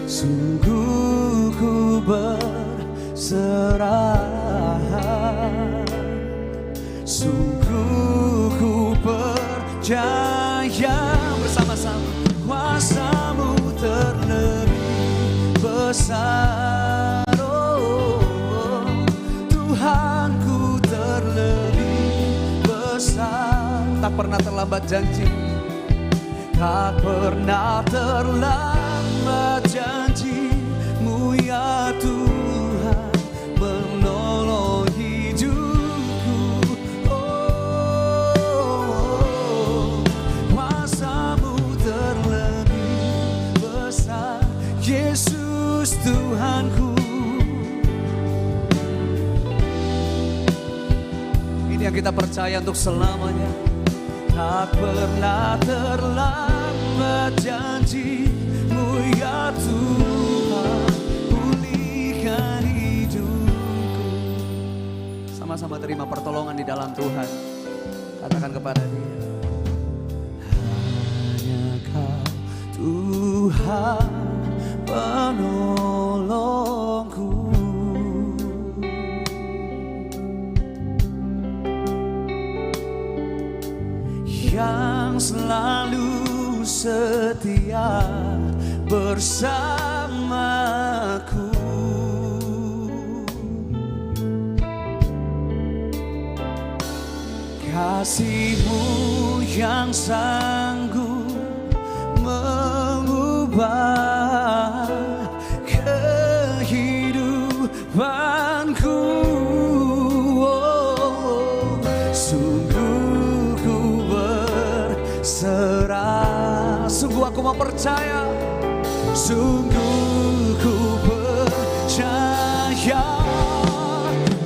[SPEAKER 7] Sungguh ku berserah, sungguh ku percaya. Bersama-sama, kuasa-Mu terlebih besar. Oh, Tuhanku terlebih besar. Tak pernah terlambat janji, tak pernah terlambat terlambat janji-Mu ya Tuhan menolong hidupku. Oh, kuasa-Mu terlebih besar, Yesus Tuhanku. Ini yang kita percaya untuk selamanya. Tak pernah terlambat janji-Mu ya Tuhan, pulihkan hidupku. Sama-sama terima pertolongan di dalam Tuhan. Katakan kepada Dia, hanya Kau Tuhan penolongku. Yang selalu setia bersamaku. Kasih-Mu yang sanggup mengubah kehidupanku. Oh, sungguh ku berserah, sungguh aku mau percaya, sungguh ku percaya.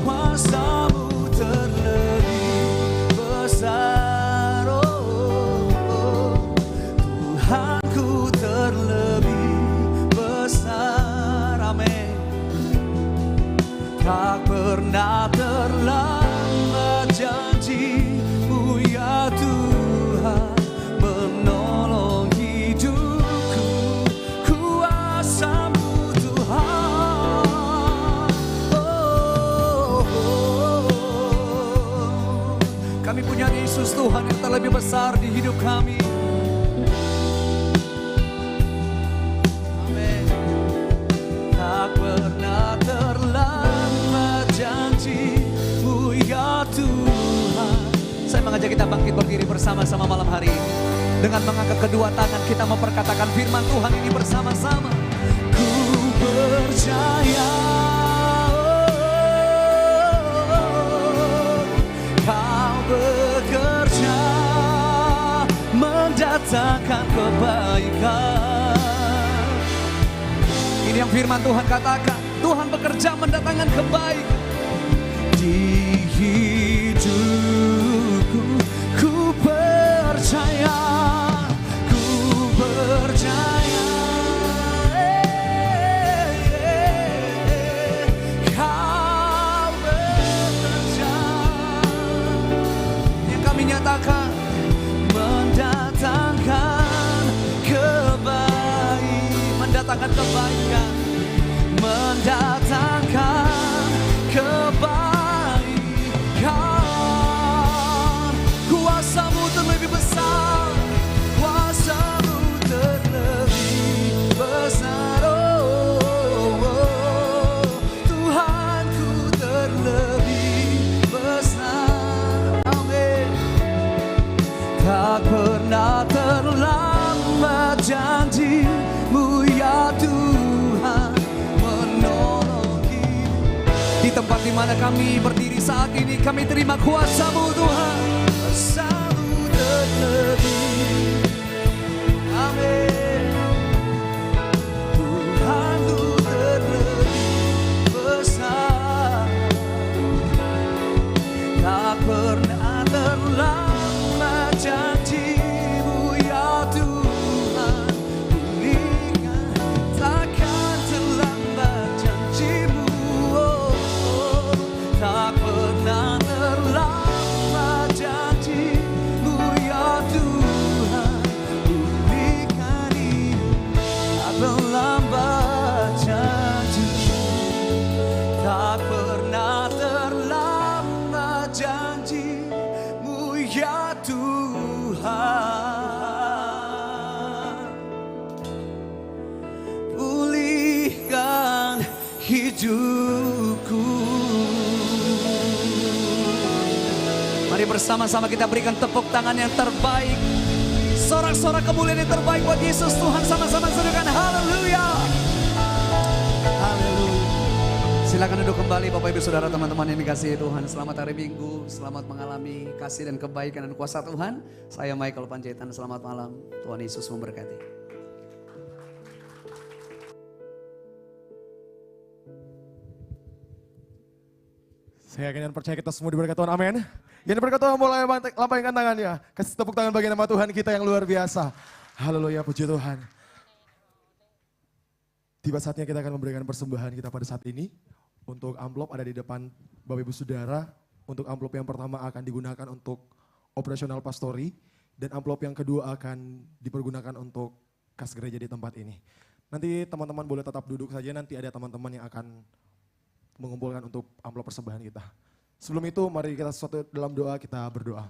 [SPEAKER 7] Kuasa-Mu terlebih besar, Tuhanku terlebih besar. Amin. Tak pernah terlambat janji-Mu ya Tuhan menolong hidupku. Kuasa-Mu Tuhan. Oh, kami punya Yesus Tuhan yang terlebih besar di hidup kami. Amin. Tak pernah terlambat janji-Mu ya Tuhan. Saya mengajak kita bangkit berdiri bersama-sama malam hari ini. Dengan mengangkat kedua tangan kita memperkatakan firman Tuhan ini bersama-sama. Ku percaya, Kau bekerja mendatangkan kebaikan. Ini yang firman Tuhan katakan. Tuhan bekerja mendatangkan kebaikan di hidupku. Ku percaya, ku percaya, Kau bekerja. Yang kami nyatakan mendatangkan kebaikan, mendatangkan kebaikan, mendatangkan kebaikan. Kuasa-Mu terlebih besar, kuasa-Mu terlebih besar. Oh, Tuhanku terlebih besar. Amin. Tak pernah terlambat janji-Mu ya Tuhan menolong hidup. Di tempat di mana kami berdiri saat ini, kami terima kuasa-Mu Tuhan. Kuasa-Mu terlebih. Amin. Tuhanku terlebih besar. Tak pernah terlambat janji-Mu ya Tuhan, pulihkan. Takkan terlambat janji-Mu, oh, oh. Tak pernah terlambat janji-Mu ya Tuhan, pulihkan ini. Tak terlambat janji-Mu, tak pernah terlambat janji-Mu ya Tuhan, pulihkan hidupku. Mari bersama-sama kita berikan tepuk tangan yang terbaik Sorak-sorak kemuliaan yang terbaik buat Yesus. Tuhan sama-sama serukan haleluya. Haleluya. Silakan duduk kembali Bapak Ibu Saudara teman-teman yang dikasihi Tuhan. Selamat hari Minggu, selamat mengalami kasih dan kebaikan dan kuasa Tuhan. Saya Michael Panjaitan, selamat malam. Tuhan Yesus memberkati.
[SPEAKER 5] Saya yakin dan percaya kita semua diberkati Tuhan, amin. Yang diberkati Tuhan mulai lambaikan tangannya. Kasih tepuk tangan bagi nama Tuhan kita yang luar biasa. Haleluya, puji Tuhan. Tiba saatnya kita akan memberikan persembahan kita pada saat ini. Untuk amplop ada di depan Bapak Ibu Saudara. Untuk amplop yang pertama akan digunakan untuk operasional pastori. Dan amplop yang kedua akan dipergunakan untuk kas gereja di tempat ini. Nanti teman-teman boleh tetap duduk saja, nanti ada teman-teman yang akan mengumpulkan untuk amplop persembahan kita. Sebelum itu mari kita sesuatu dalam doa, kita berdoa.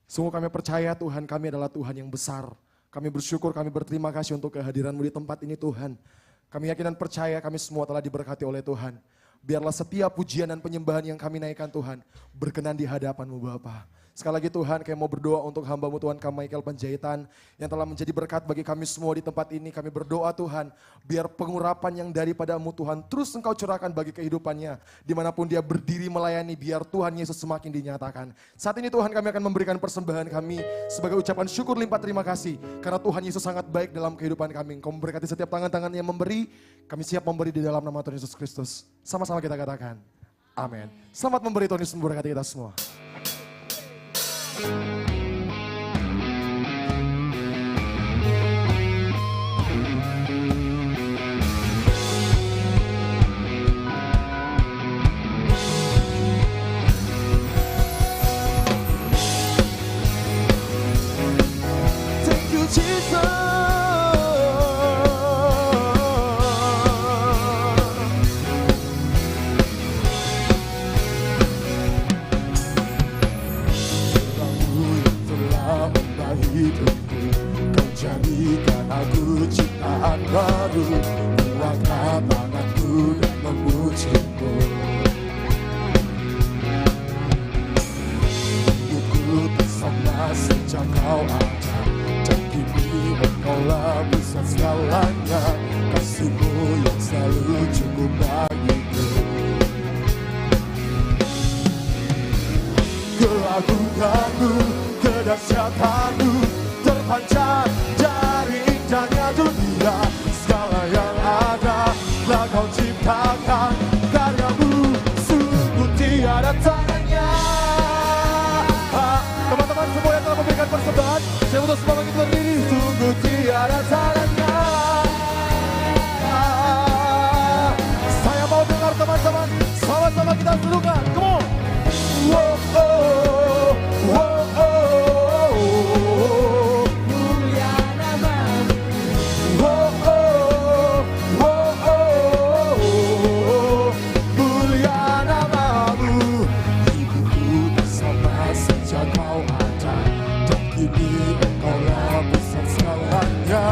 [SPEAKER 5] Sungguh kami percaya Tuhan kami adalah Tuhan yang besar. Kami bersyukur, kami berterima kasih untuk kehadiran-Mu di tempat ini Tuhan. Kami yakin dan percaya kami semua telah diberkati oleh Tuhan. Biarlah setiap pujian dan penyembahan yang kami naikkan Tuhan berkenan di hadapan-Mu Bapa. Sekali lagi Tuhan, kami mau berdoa untuk hamba-Mu Tuhan kami Michael Panjaitan yang telah menjadi berkat bagi kami semua di tempat ini. Kami berdoa Tuhan, biar pengurapan yang daripada-Mu Tuhan terus Engkau curahkan bagi kehidupannya. Dimanapun dia berdiri melayani, biar Tuhan Yesus semakin dinyatakan. Saat ini Tuhan kami akan memberikan persembahan kami sebagai ucapan syukur limpah terima kasih. Karena Tuhan Yesus sangat baik dalam kehidupan kami. Engkau memberkati setiap tangan-tangan yang memberi, kami siap memberi di dalam nama Tuhan Yesus Kristus. Sama-sama kita katakan, amin. Selamat memberi, Tuhan Yesus memberkati kita semua. Thank you, Jesus. Hidupku, Kau jadikan aku ciptaan baru. Kuangkat tanganku dan memuji-Mu. Hidupku bersama sejak Kau ada, dan kini Engkaulah pusat segalanya. Kasih-Mu yang selalu cukup bagiku. Keagungan-Mu, kedahsyatan-Mu terpancar dari indahnya dunia. Segala yang ada telah Kau ciptakan, karya-Mu sungguh tiada tandanya. Teman-teman semua yang telah memberikan persembahan, saya butuh semua bagi berdiri. Sungguh tiada tandanya. Saya mau dengar teman-teman, sama-sama kita serukan. Come on. Wow, oh, wow, oh. Mulia nama-Mu. Wow, oh, wow, oh. Mulia nama-Mu. Hidupku bersama sejak Kau ada, dan kini Engkaulah pusat segalanya.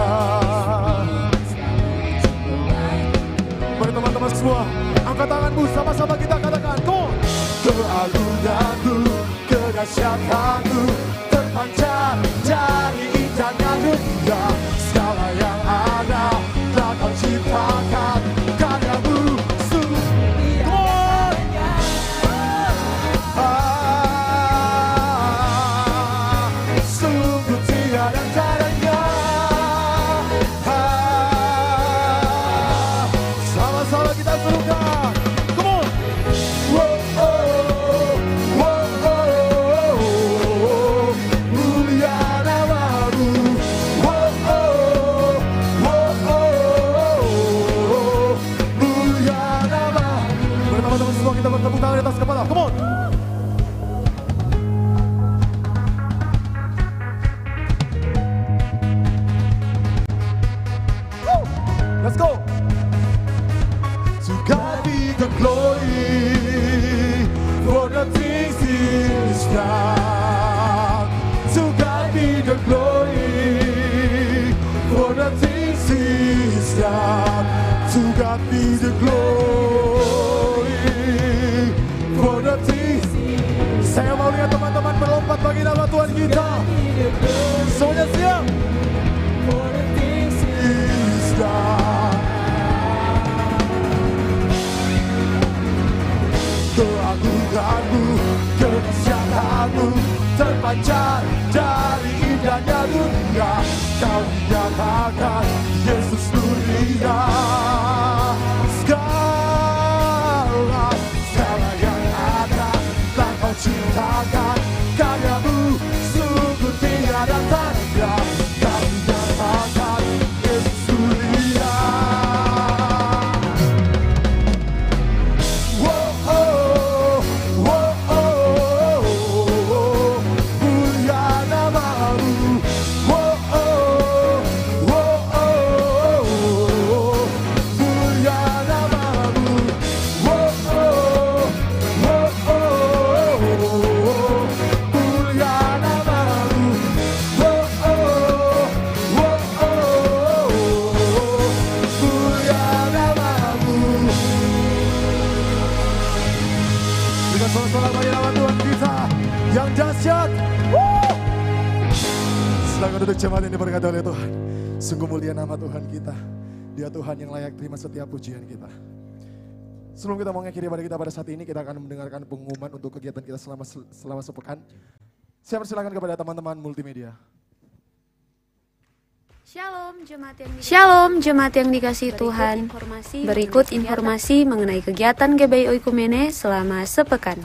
[SPEAKER 5] Mari teman-teman semua, angkat tanganmu, sama-sama kita katakan, come on. Keagungan-Mu, kedahsyatan-Mu terpancar dari indahnya dunia. Segala yang ada telah Kau ciptakan, karya-Mu sungguh sungguh tiada tandanya. Sama-sama kita serukan. Come on. Wow, oh, wow, oh, mulia nama-Mu. Wow, oh, mulia nama-Mu. Teman-teman semua kita bertepuk tangan di atas kepala. Come on. Woo. Let's go. To God be the glory for the things He's done. To God be the glory for the things He's done. To God be the glory for the things. Saya mau lihat teman-teman melompat bagi nama Tuhan kita. Semuanya siap? Tuhanmu, kedahsyatanmu terpancar dari indahnya dunia. Kau nyatakan Yesus dunia. Segala yang ada telah kau ciptakan, karyamu sungguh tiada tanda. Kau nyatakan Yesus dunia. Sorak-sorak bagi nama Tuhan kita yang dahsyat. Silakan duduk jemaat ini berkata oleh Tuhan. Sungguh mulia nama Tuhan kita. Dia Tuhan yang layak terima setiap pujian kita. Sebelum kita mau mengakhiri ibadah kita pada saat ini, kita akan mendengarkan pengumuman untuk kegiatan kita selama sepekan. Saya persilakan kepada teman-teman multimedia.
[SPEAKER 8] Shalom jemaat yang dikasihi Tuhan. Berikut informasi mengenai kegiatan GBI Oikumene selama sepekan.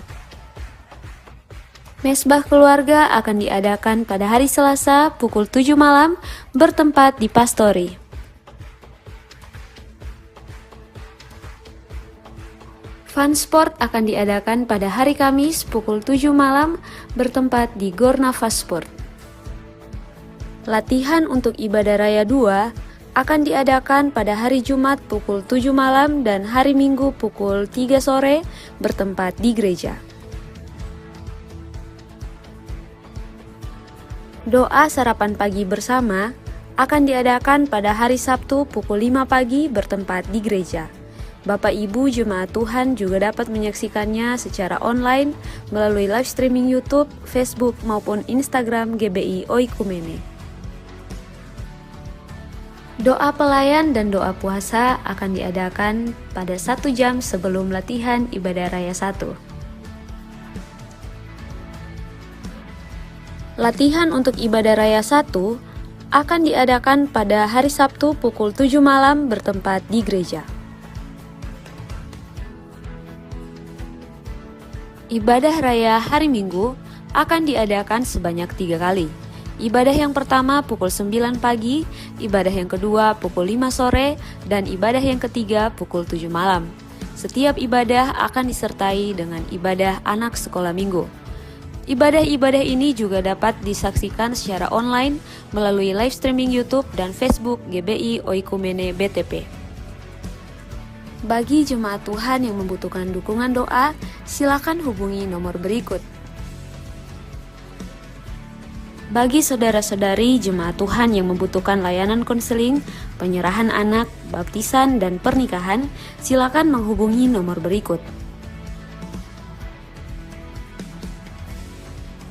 [SPEAKER 8] Mesbah keluarga akan diadakan pada hari Selasa pukul 7 malam bertempat di Pastori. Fun Sport akan diadakan pada hari Kamis pukul 7 malam bertempat di Gor Nafas Sport. Latihan untuk ibadah raya 2 akan diadakan pada hari Jumat pukul 7 malam dan hari Minggu pukul 3 sore bertempat di gereja. Doa sarapan pagi bersama akan diadakan pada hari Sabtu pukul 5 pagi bertempat di gereja. Bapak Ibu Jemaat Tuhan juga dapat menyaksikannya secara online melalui live streaming YouTube, Facebook maupun Instagram GBI Oikumene. Doa pelayan dan doa puasa akan diadakan pada 1 jam sebelum latihan ibadah raya 1. Latihan untuk ibadah raya 1 akan diadakan pada hari Sabtu pukul 7 malam bertempat di gereja. Ibadah raya hari Minggu akan diadakan sebanyak 3 kali. Ibadah yang pertama pukul 9 pagi, ibadah yang kedua pukul 5 sore, dan ibadah yang ketiga pukul 7 malam. Setiap ibadah akan disertai dengan ibadah anak sekolah minggu. Ibadah-ibadah ini juga dapat disaksikan secara online melalui live streaming YouTube dan Facebook GBI Oikumene BTP. Bagi jemaat Tuhan yang membutuhkan dukungan doa, silakan hubungi nomor berikut. Bagi saudara-saudari jemaat Tuhan yang membutuhkan layanan konseling, penyerahan anak, baptisan, dan pernikahan, silakan menghubungi nomor berikut.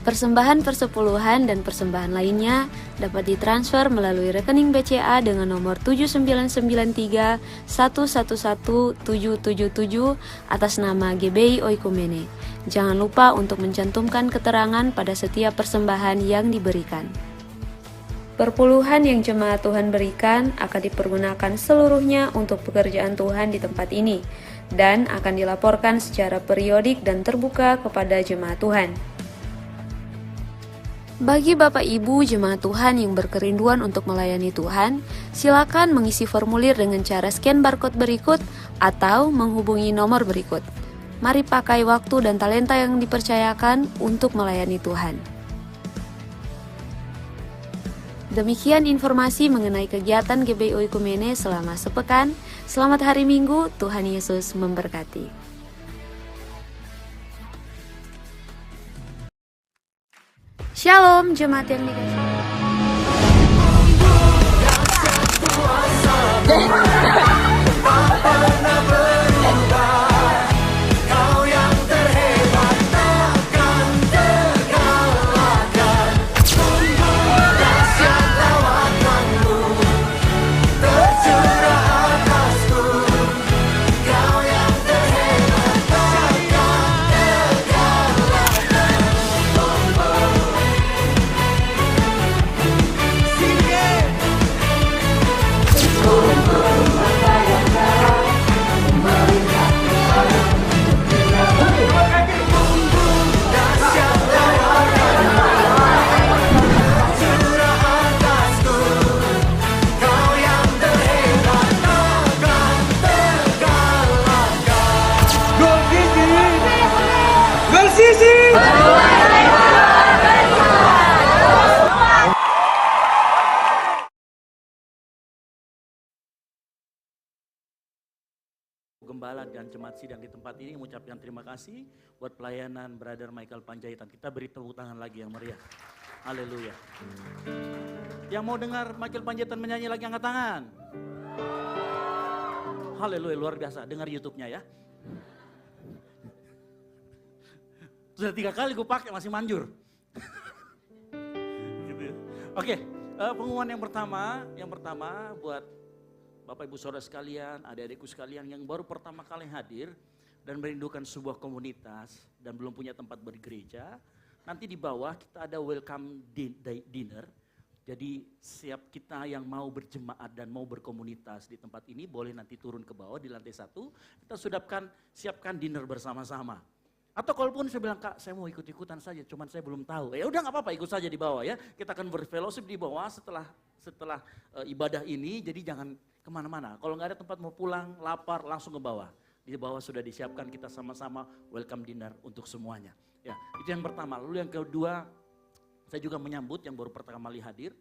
[SPEAKER 8] Persembahan persepuluhan dan persembahan lainnya dapat ditransfer melalui rekening BCA dengan nomor 7993111777 atas nama GBI Oikumene. Jangan lupa untuk mencantumkan keterangan pada setiap persembahan yang diberikan. Perpuluhan yang jemaat Tuhan berikan akan dipergunakan seluruhnya untuk pekerjaan Tuhan di tempat ini dan akan dilaporkan secara periodik dan terbuka kepada jemaat Tuhan. Bagi Bapak Ibu jemaat Tuhan yang berkerinduan untuk melayani Tuhan, silakan mengisi formulir dengan cara scan barcode berikut atau menghubungi nomor berikut. Mari pakai waktu dan talenta yang dipercayakan untuk melayani Tuhan. Demikian informasi mengenai kegiatan GBI Oikumene selama sepekan. Selamat hari Minggu, Tuhan Yesus memberkati. Shalom jemaat yang dikasihi.
[SPEAKER 6] Gembala dan Jemaat Sidang di tempat ini mengucapkan terima kasih buat pelayanan Brother Michael Panjaitan. Kita beri tepuk tangan lagi yang meriah. Haleluya. Yang mau dengar Michael Panjaitan menyanyi lagi angkat tangan. Haleluya, luar biasa. Dengar YouTube-nya ya. Sudah 3 kali gue pakai masih manjur. Gitu ya. Oke, pengumuman yang pertama buat Bapak Ibu Saudara sekalian, adik-adikku sekalian yang baru pertama kali hadir dan merindukan sebuah komunitas dan belum punya tempat bergereja, nanti di bawah kita ada welcome dinner. Jadi siap kita yang mau berjemaat dan mau berkomunitas di tempat ini boleh nanti turun ke bawah di lantai 1. Kita siapkan dinner bersama-sama. Atau kalaupun saya bilang, Kak, saya mau ikut-ikutan saja, cuman saya belum tahu. Ya udah nggak apa-apa, ikut saja di bawah ya. Kita akan berfellowship di bawah setelah ibadah ini, jadi jangan kemana-mana. Kalau nggak ada tempat mau pulang, lapar, langsung ke bawah. Di bawah sudah disiapkan, kita sama-sama welcome dinner untuk semuanya. Ya, itu yang pertama. Lalu yang kedua, saya juga menyambut yang baru pertama kali hadir.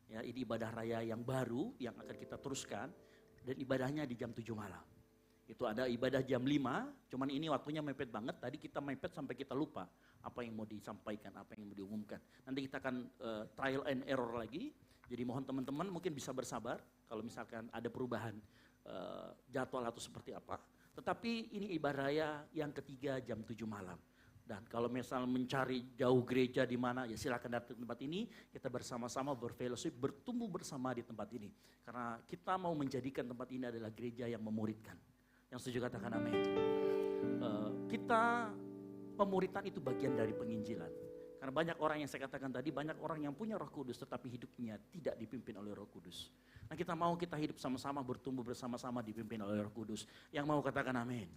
[SPEAKER 6] Ya, ini ibadah raya yang baru yang akan kita teruskan dan ibadahnya di jam 7 malam. Itu ada ibadah jam 5, cuman ini waktunya mepet banget. Tadi kita mepet sampai kita lupa apa yang mau disampaikan, apa yang mau diumumkan. Nanti kita akan trial and error lagi. Jadi mohon teman-teman mungkin bisa bersabar kalau misalkan ada perubahan jadwal atau seperti apa. Tetapi ini ibadah raya yang ketiga jam 7 malam. Dan kalau misal mencari jauh gereja di mana, ya silakan datang ke tempat ini. Kita bersama-sama berfellowship, bertumbuh bersama di tempat ini. Karena kita mau menjadikan tempat ini adalah gereja yang memuridkan. Yang setuju katakan amin. Kita pemuritan itu bagian dari penginjilan. Karena banyak orang yang saya katakan tadi, banyak orang yang punya Roh Kudus tetapi hidupnya tidak dipimpin oleh Roh Kudus. Nah kita mau kita hidup sama-sama, bertumbuh bersama-sama dipimpin oleh Roh Kudus. Yang mau katakan amin.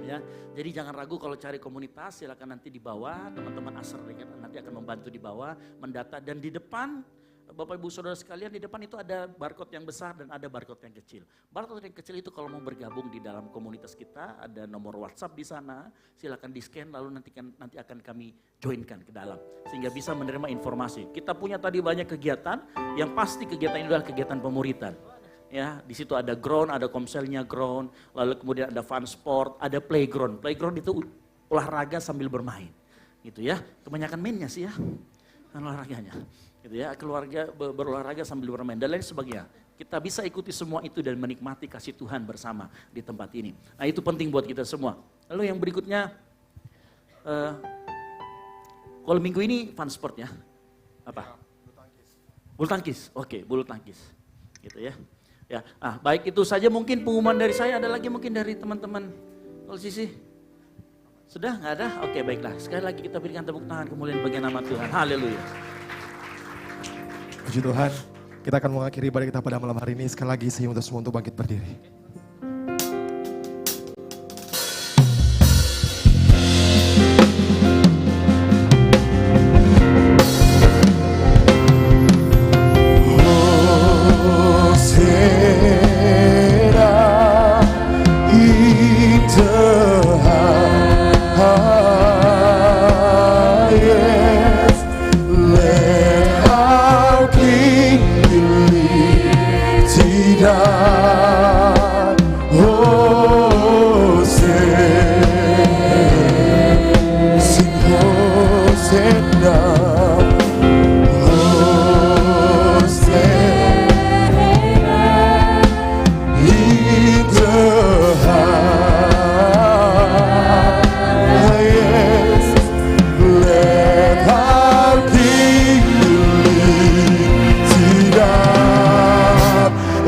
[SPEAKER 6] Ya, jadi jangan ragu kalau cari komunitas, silakan nanti di bawah, teman-teman Asr nanti akan membantu di bawah, mendata dan di depan. Bapak Ibu Saudara sekalian, di depan itu ada barcode yang besar dan ada barcode yang kecil. Barcode yang kecil itu kalau mau bergabung di dalam komunitas kita, ada nomor WhatsApp di sana, silakan di-scan lalu nanti akan kami joinkan ke dalam sehingga bisa menerima informasi. Kita punya tadi banyak kegiatan, yang pasti kegiatan ini adalah kegiatan pemuritan. Ya, di situ ada ground, ada komselnya ground, lalu kemudian ada fun sport, ada playground. Playground itu olahraga sambil bermain. Gitu ya. Kebanyakan mainnya sih ya. Kan olahraganya. Gitu ya, keluarga berolahraga sambil bermain dan lain sebagainya. Kita bisa ikuti semua itu dan menikmati kasih Tuhan bersama di tempat ini. Nah itu penting buat kita semua. Lalu yang berikutnya, kalau minggu ini fun sport ya, apa? Bulu tangkis. Oke, bulu tangkis. Gitu ya. Ya, baik itu saja mungkin pengumuman dari saya. Ada lagi mungkin dari teman-teman Sisi? Sudah nggak ada? Oke baiklah. Sekali lagi kita berikan tepuk tangan kemuliaan bagi nama Tuhan. Haleluya.
[SPEAKER 5] Puji Tuhan, kita akan mengakhiri ibadah kita pada malam hari ini. Sekali lagi saya minta semua untuk bangkit berdiri.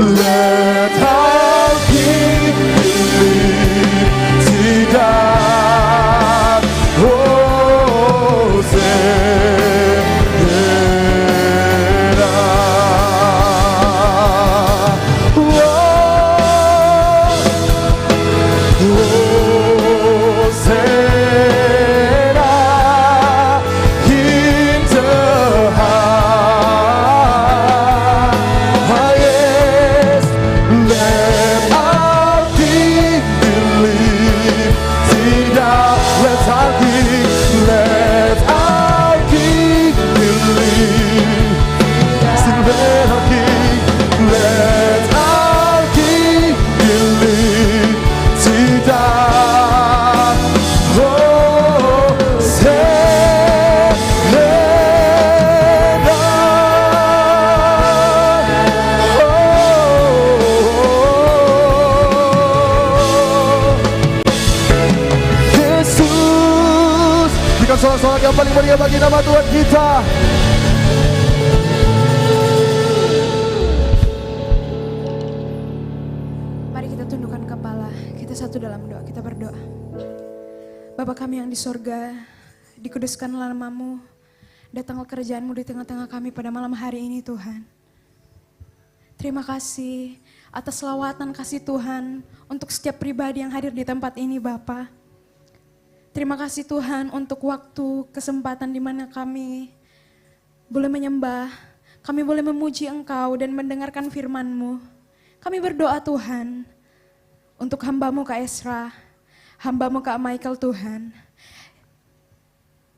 [SPEAKER 9] Let
[SPEAKER 5] berikan sorak-sorak yang paling meriah bagi nama Tuhan kita.
[SPEAKER 9] Mari kita tundukkan kepala, kita satu dalam doa, kita berdoa. Bapa kami yang di sorga, dikuduskanlah namamu, datanglah kerajaan-Mu di tengah-tengah kami pada malam hari ini Tuhan. Terima kasih atas lawatan kasih Tuhan untuk setiap pribadi yang hadir di tempat ini Bapa. Terima kasih Tuhan untuk waktu, kesempatan di mana kami boleh menyembah, kami boleh memuji Engkau dan mendengarkan firman-Mu. Kami berdoa Tuhan untuk hamba-Mu Kak Esra, hamba-Mu Kak Michael Tuhan,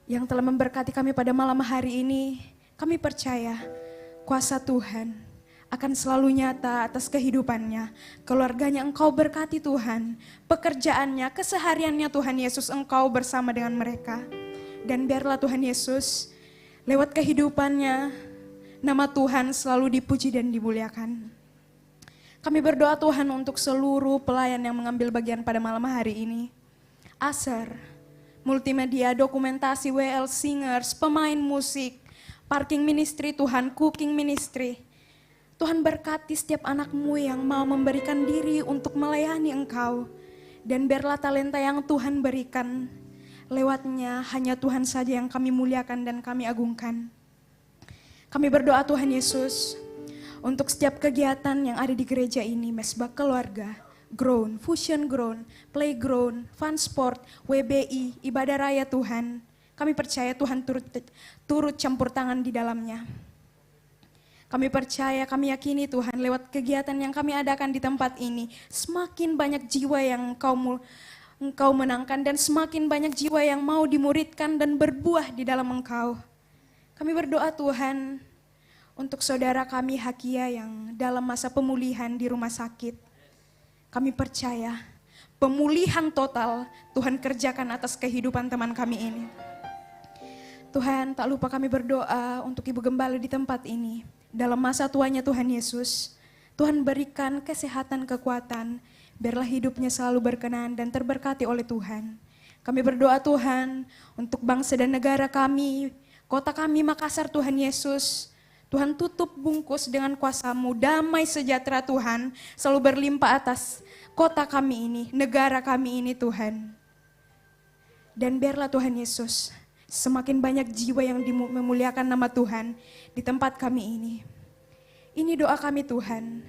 [SPEAKER 9] yang telah memberkati kami pada malam hari ini. Kami percaya kuasa Tuhan akan selalu nyata atas kehidupannya, keluarganya Engkau berkati Tuhan, pekerjaannya, kesehariannya Tuhan Yesus Engkau bersama dengan mereka. Dan biarlah Tuhan Yesus lewat kehidupannya, nama Tuhan selalu dipuji dan dimuliakan. Kami berdoa Tuhan untuk seluruh pelayan yang mengambil bagian pada malam hari ini. Aser, multimedia, dokumentasi, WL Singers, pemain musik, parking ministry Tuhan, cooking ministry. Tuhan berkati setiap anak-Mu yang mau memberikan diri untuk melayani Engkau. Dan biarlah talenta yang Tuhan berikan, lewatnya hanya Tuhan saja yang kami muliakan dan kami agungkan. Kami berdoa Tuhan Yesus, untuk setiap kegiatan yang ada di gereja ini, Mesbah Keluarga, Ground, Fusion Ground, Playground, Fun Sport, WBI, Ibadah Raya Tuhan. Kami percaya Tuhan turut campur tangan di dalamnya. Kami percaya, kami yakini Tuhan lewat kegiatan yang kami adakan di tempat ini, semakin banyak jiwa yang Engkau menangkan dan semakin banyak jiwa yang mau dimuridkan dan berbuah di dalam Engkau. Kami berdoa Tuhan untuk saudara kami Hakia yang dalam masa pemulihan di rumah sakit. Kami percaya pemulihan total Tuhan kerjakan atas kehidupan teman kami ini. Tuhan, tak lupa kami berdoa untuk Ibu Gembala di tempat ini. Dalam masa tuanya Tuhan Yesus, Tuhan berikan kesehatan, kekuatan, biarlah hidupnya selalu berkenan dan terberkati oleh Tuhan. Kami berdoa Tuhan untuk bangsa dan negara kami, kota kami Makassar Tuhan Yesus. Tuhan tutup bungkus dengan kuasa-Mu, damai sejahtera Tuhan selalu berlimpah atas kota kami ini, negara kami ini Tuhan. Dan biarlah Tuhan Yesus, semakin banyak jiwa yang memuliakan nama Tuhan di tempat kami ini. Ini doa kami Tuhan,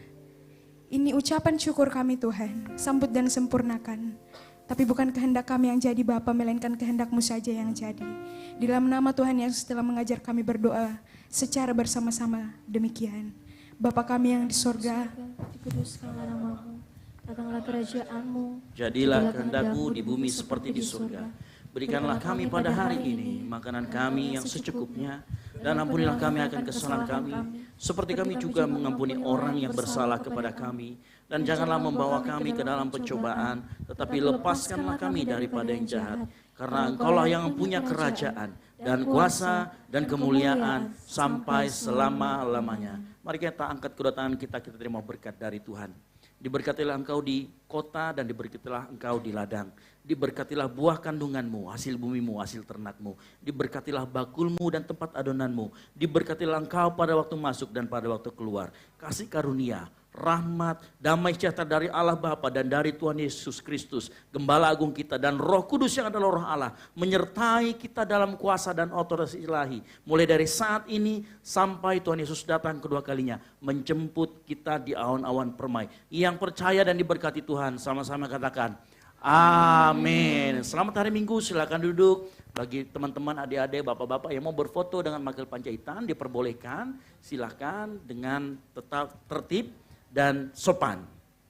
[SPEAKER 9] ini ucapan syukur kami Tuhan, sambut dan sempurnakan. Tapi bukan kehendak kami yang jadi Bapa, melainkan kehendak-Mu saja yang jadi. Di dalam nama Tuhan yang setelah mengajar kami berdoa secara bersama-sama demikian. Bapa kami yang di sorga,
[SPEAKER 4] dikuduskanlah nama-Mu, datanglah kerajaan-Mu,
[SPEAKER 6] jadilah kehendak-Mu di bumi seperti di surga. Berikanlah kami pada hari ini makanan kami yang secukupnya, dan ampunilah kami akan kesalahan kami, seperti kami juga mengampuni orang yang bersalah kepada kami. Dan janganlah membawa kami ke dalam pencobaan, tetapi lepaskanlah kami daripada yang jahat. Karena Engkaulah yang punya kerajaan, dan kuasa, dan kemuliaan, sampai selama-lamanya. Mari kita angkat kedua tangan kita terima berkat dari Tuhan. Diberkatilah engkau di kota dan diberkatilah engkau di ladang. Diberkatilah buah kandunganmu, hasil bumimu, hasil ternakmu. Diberkatilah bakulmu dan tempat adonanmu. Diberkatilah engkau pada waktu masuk dan pada waktu keluar. Kasih karunia, rahmat, damai sejahtera dari Allah Bapa dan dari Tuhan Yesus Kristus, Gembala Agung kita dan Roh Kudus yang adalah Roh Allah, menyertai kita dalam kuasa dan otoritas ilahi. Mulai dari saat ini sampai Tuhan Yesus datang kedua kalinya, menjemput kita di awan-awan permai. Yang percaya dan diberkati Tuhan, sama-sama katakan, amin. Selamat hari Minggu, silakan duduk. Bagi teman-teman, adik-adik, bapak-bapak yang mau berfoto dengan Michael Panjaitan, diperbolehkan, silakan dengan tetap tertib dan sopan.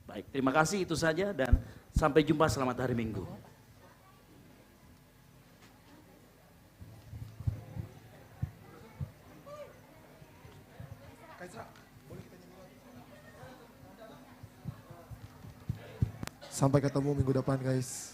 [SPEAKER 6] Baik, terima kasih itu saja dan sampai jumpa, selamat hari Minggu.
[SPEAKER 5] Sampai ketemu minggu depan guys.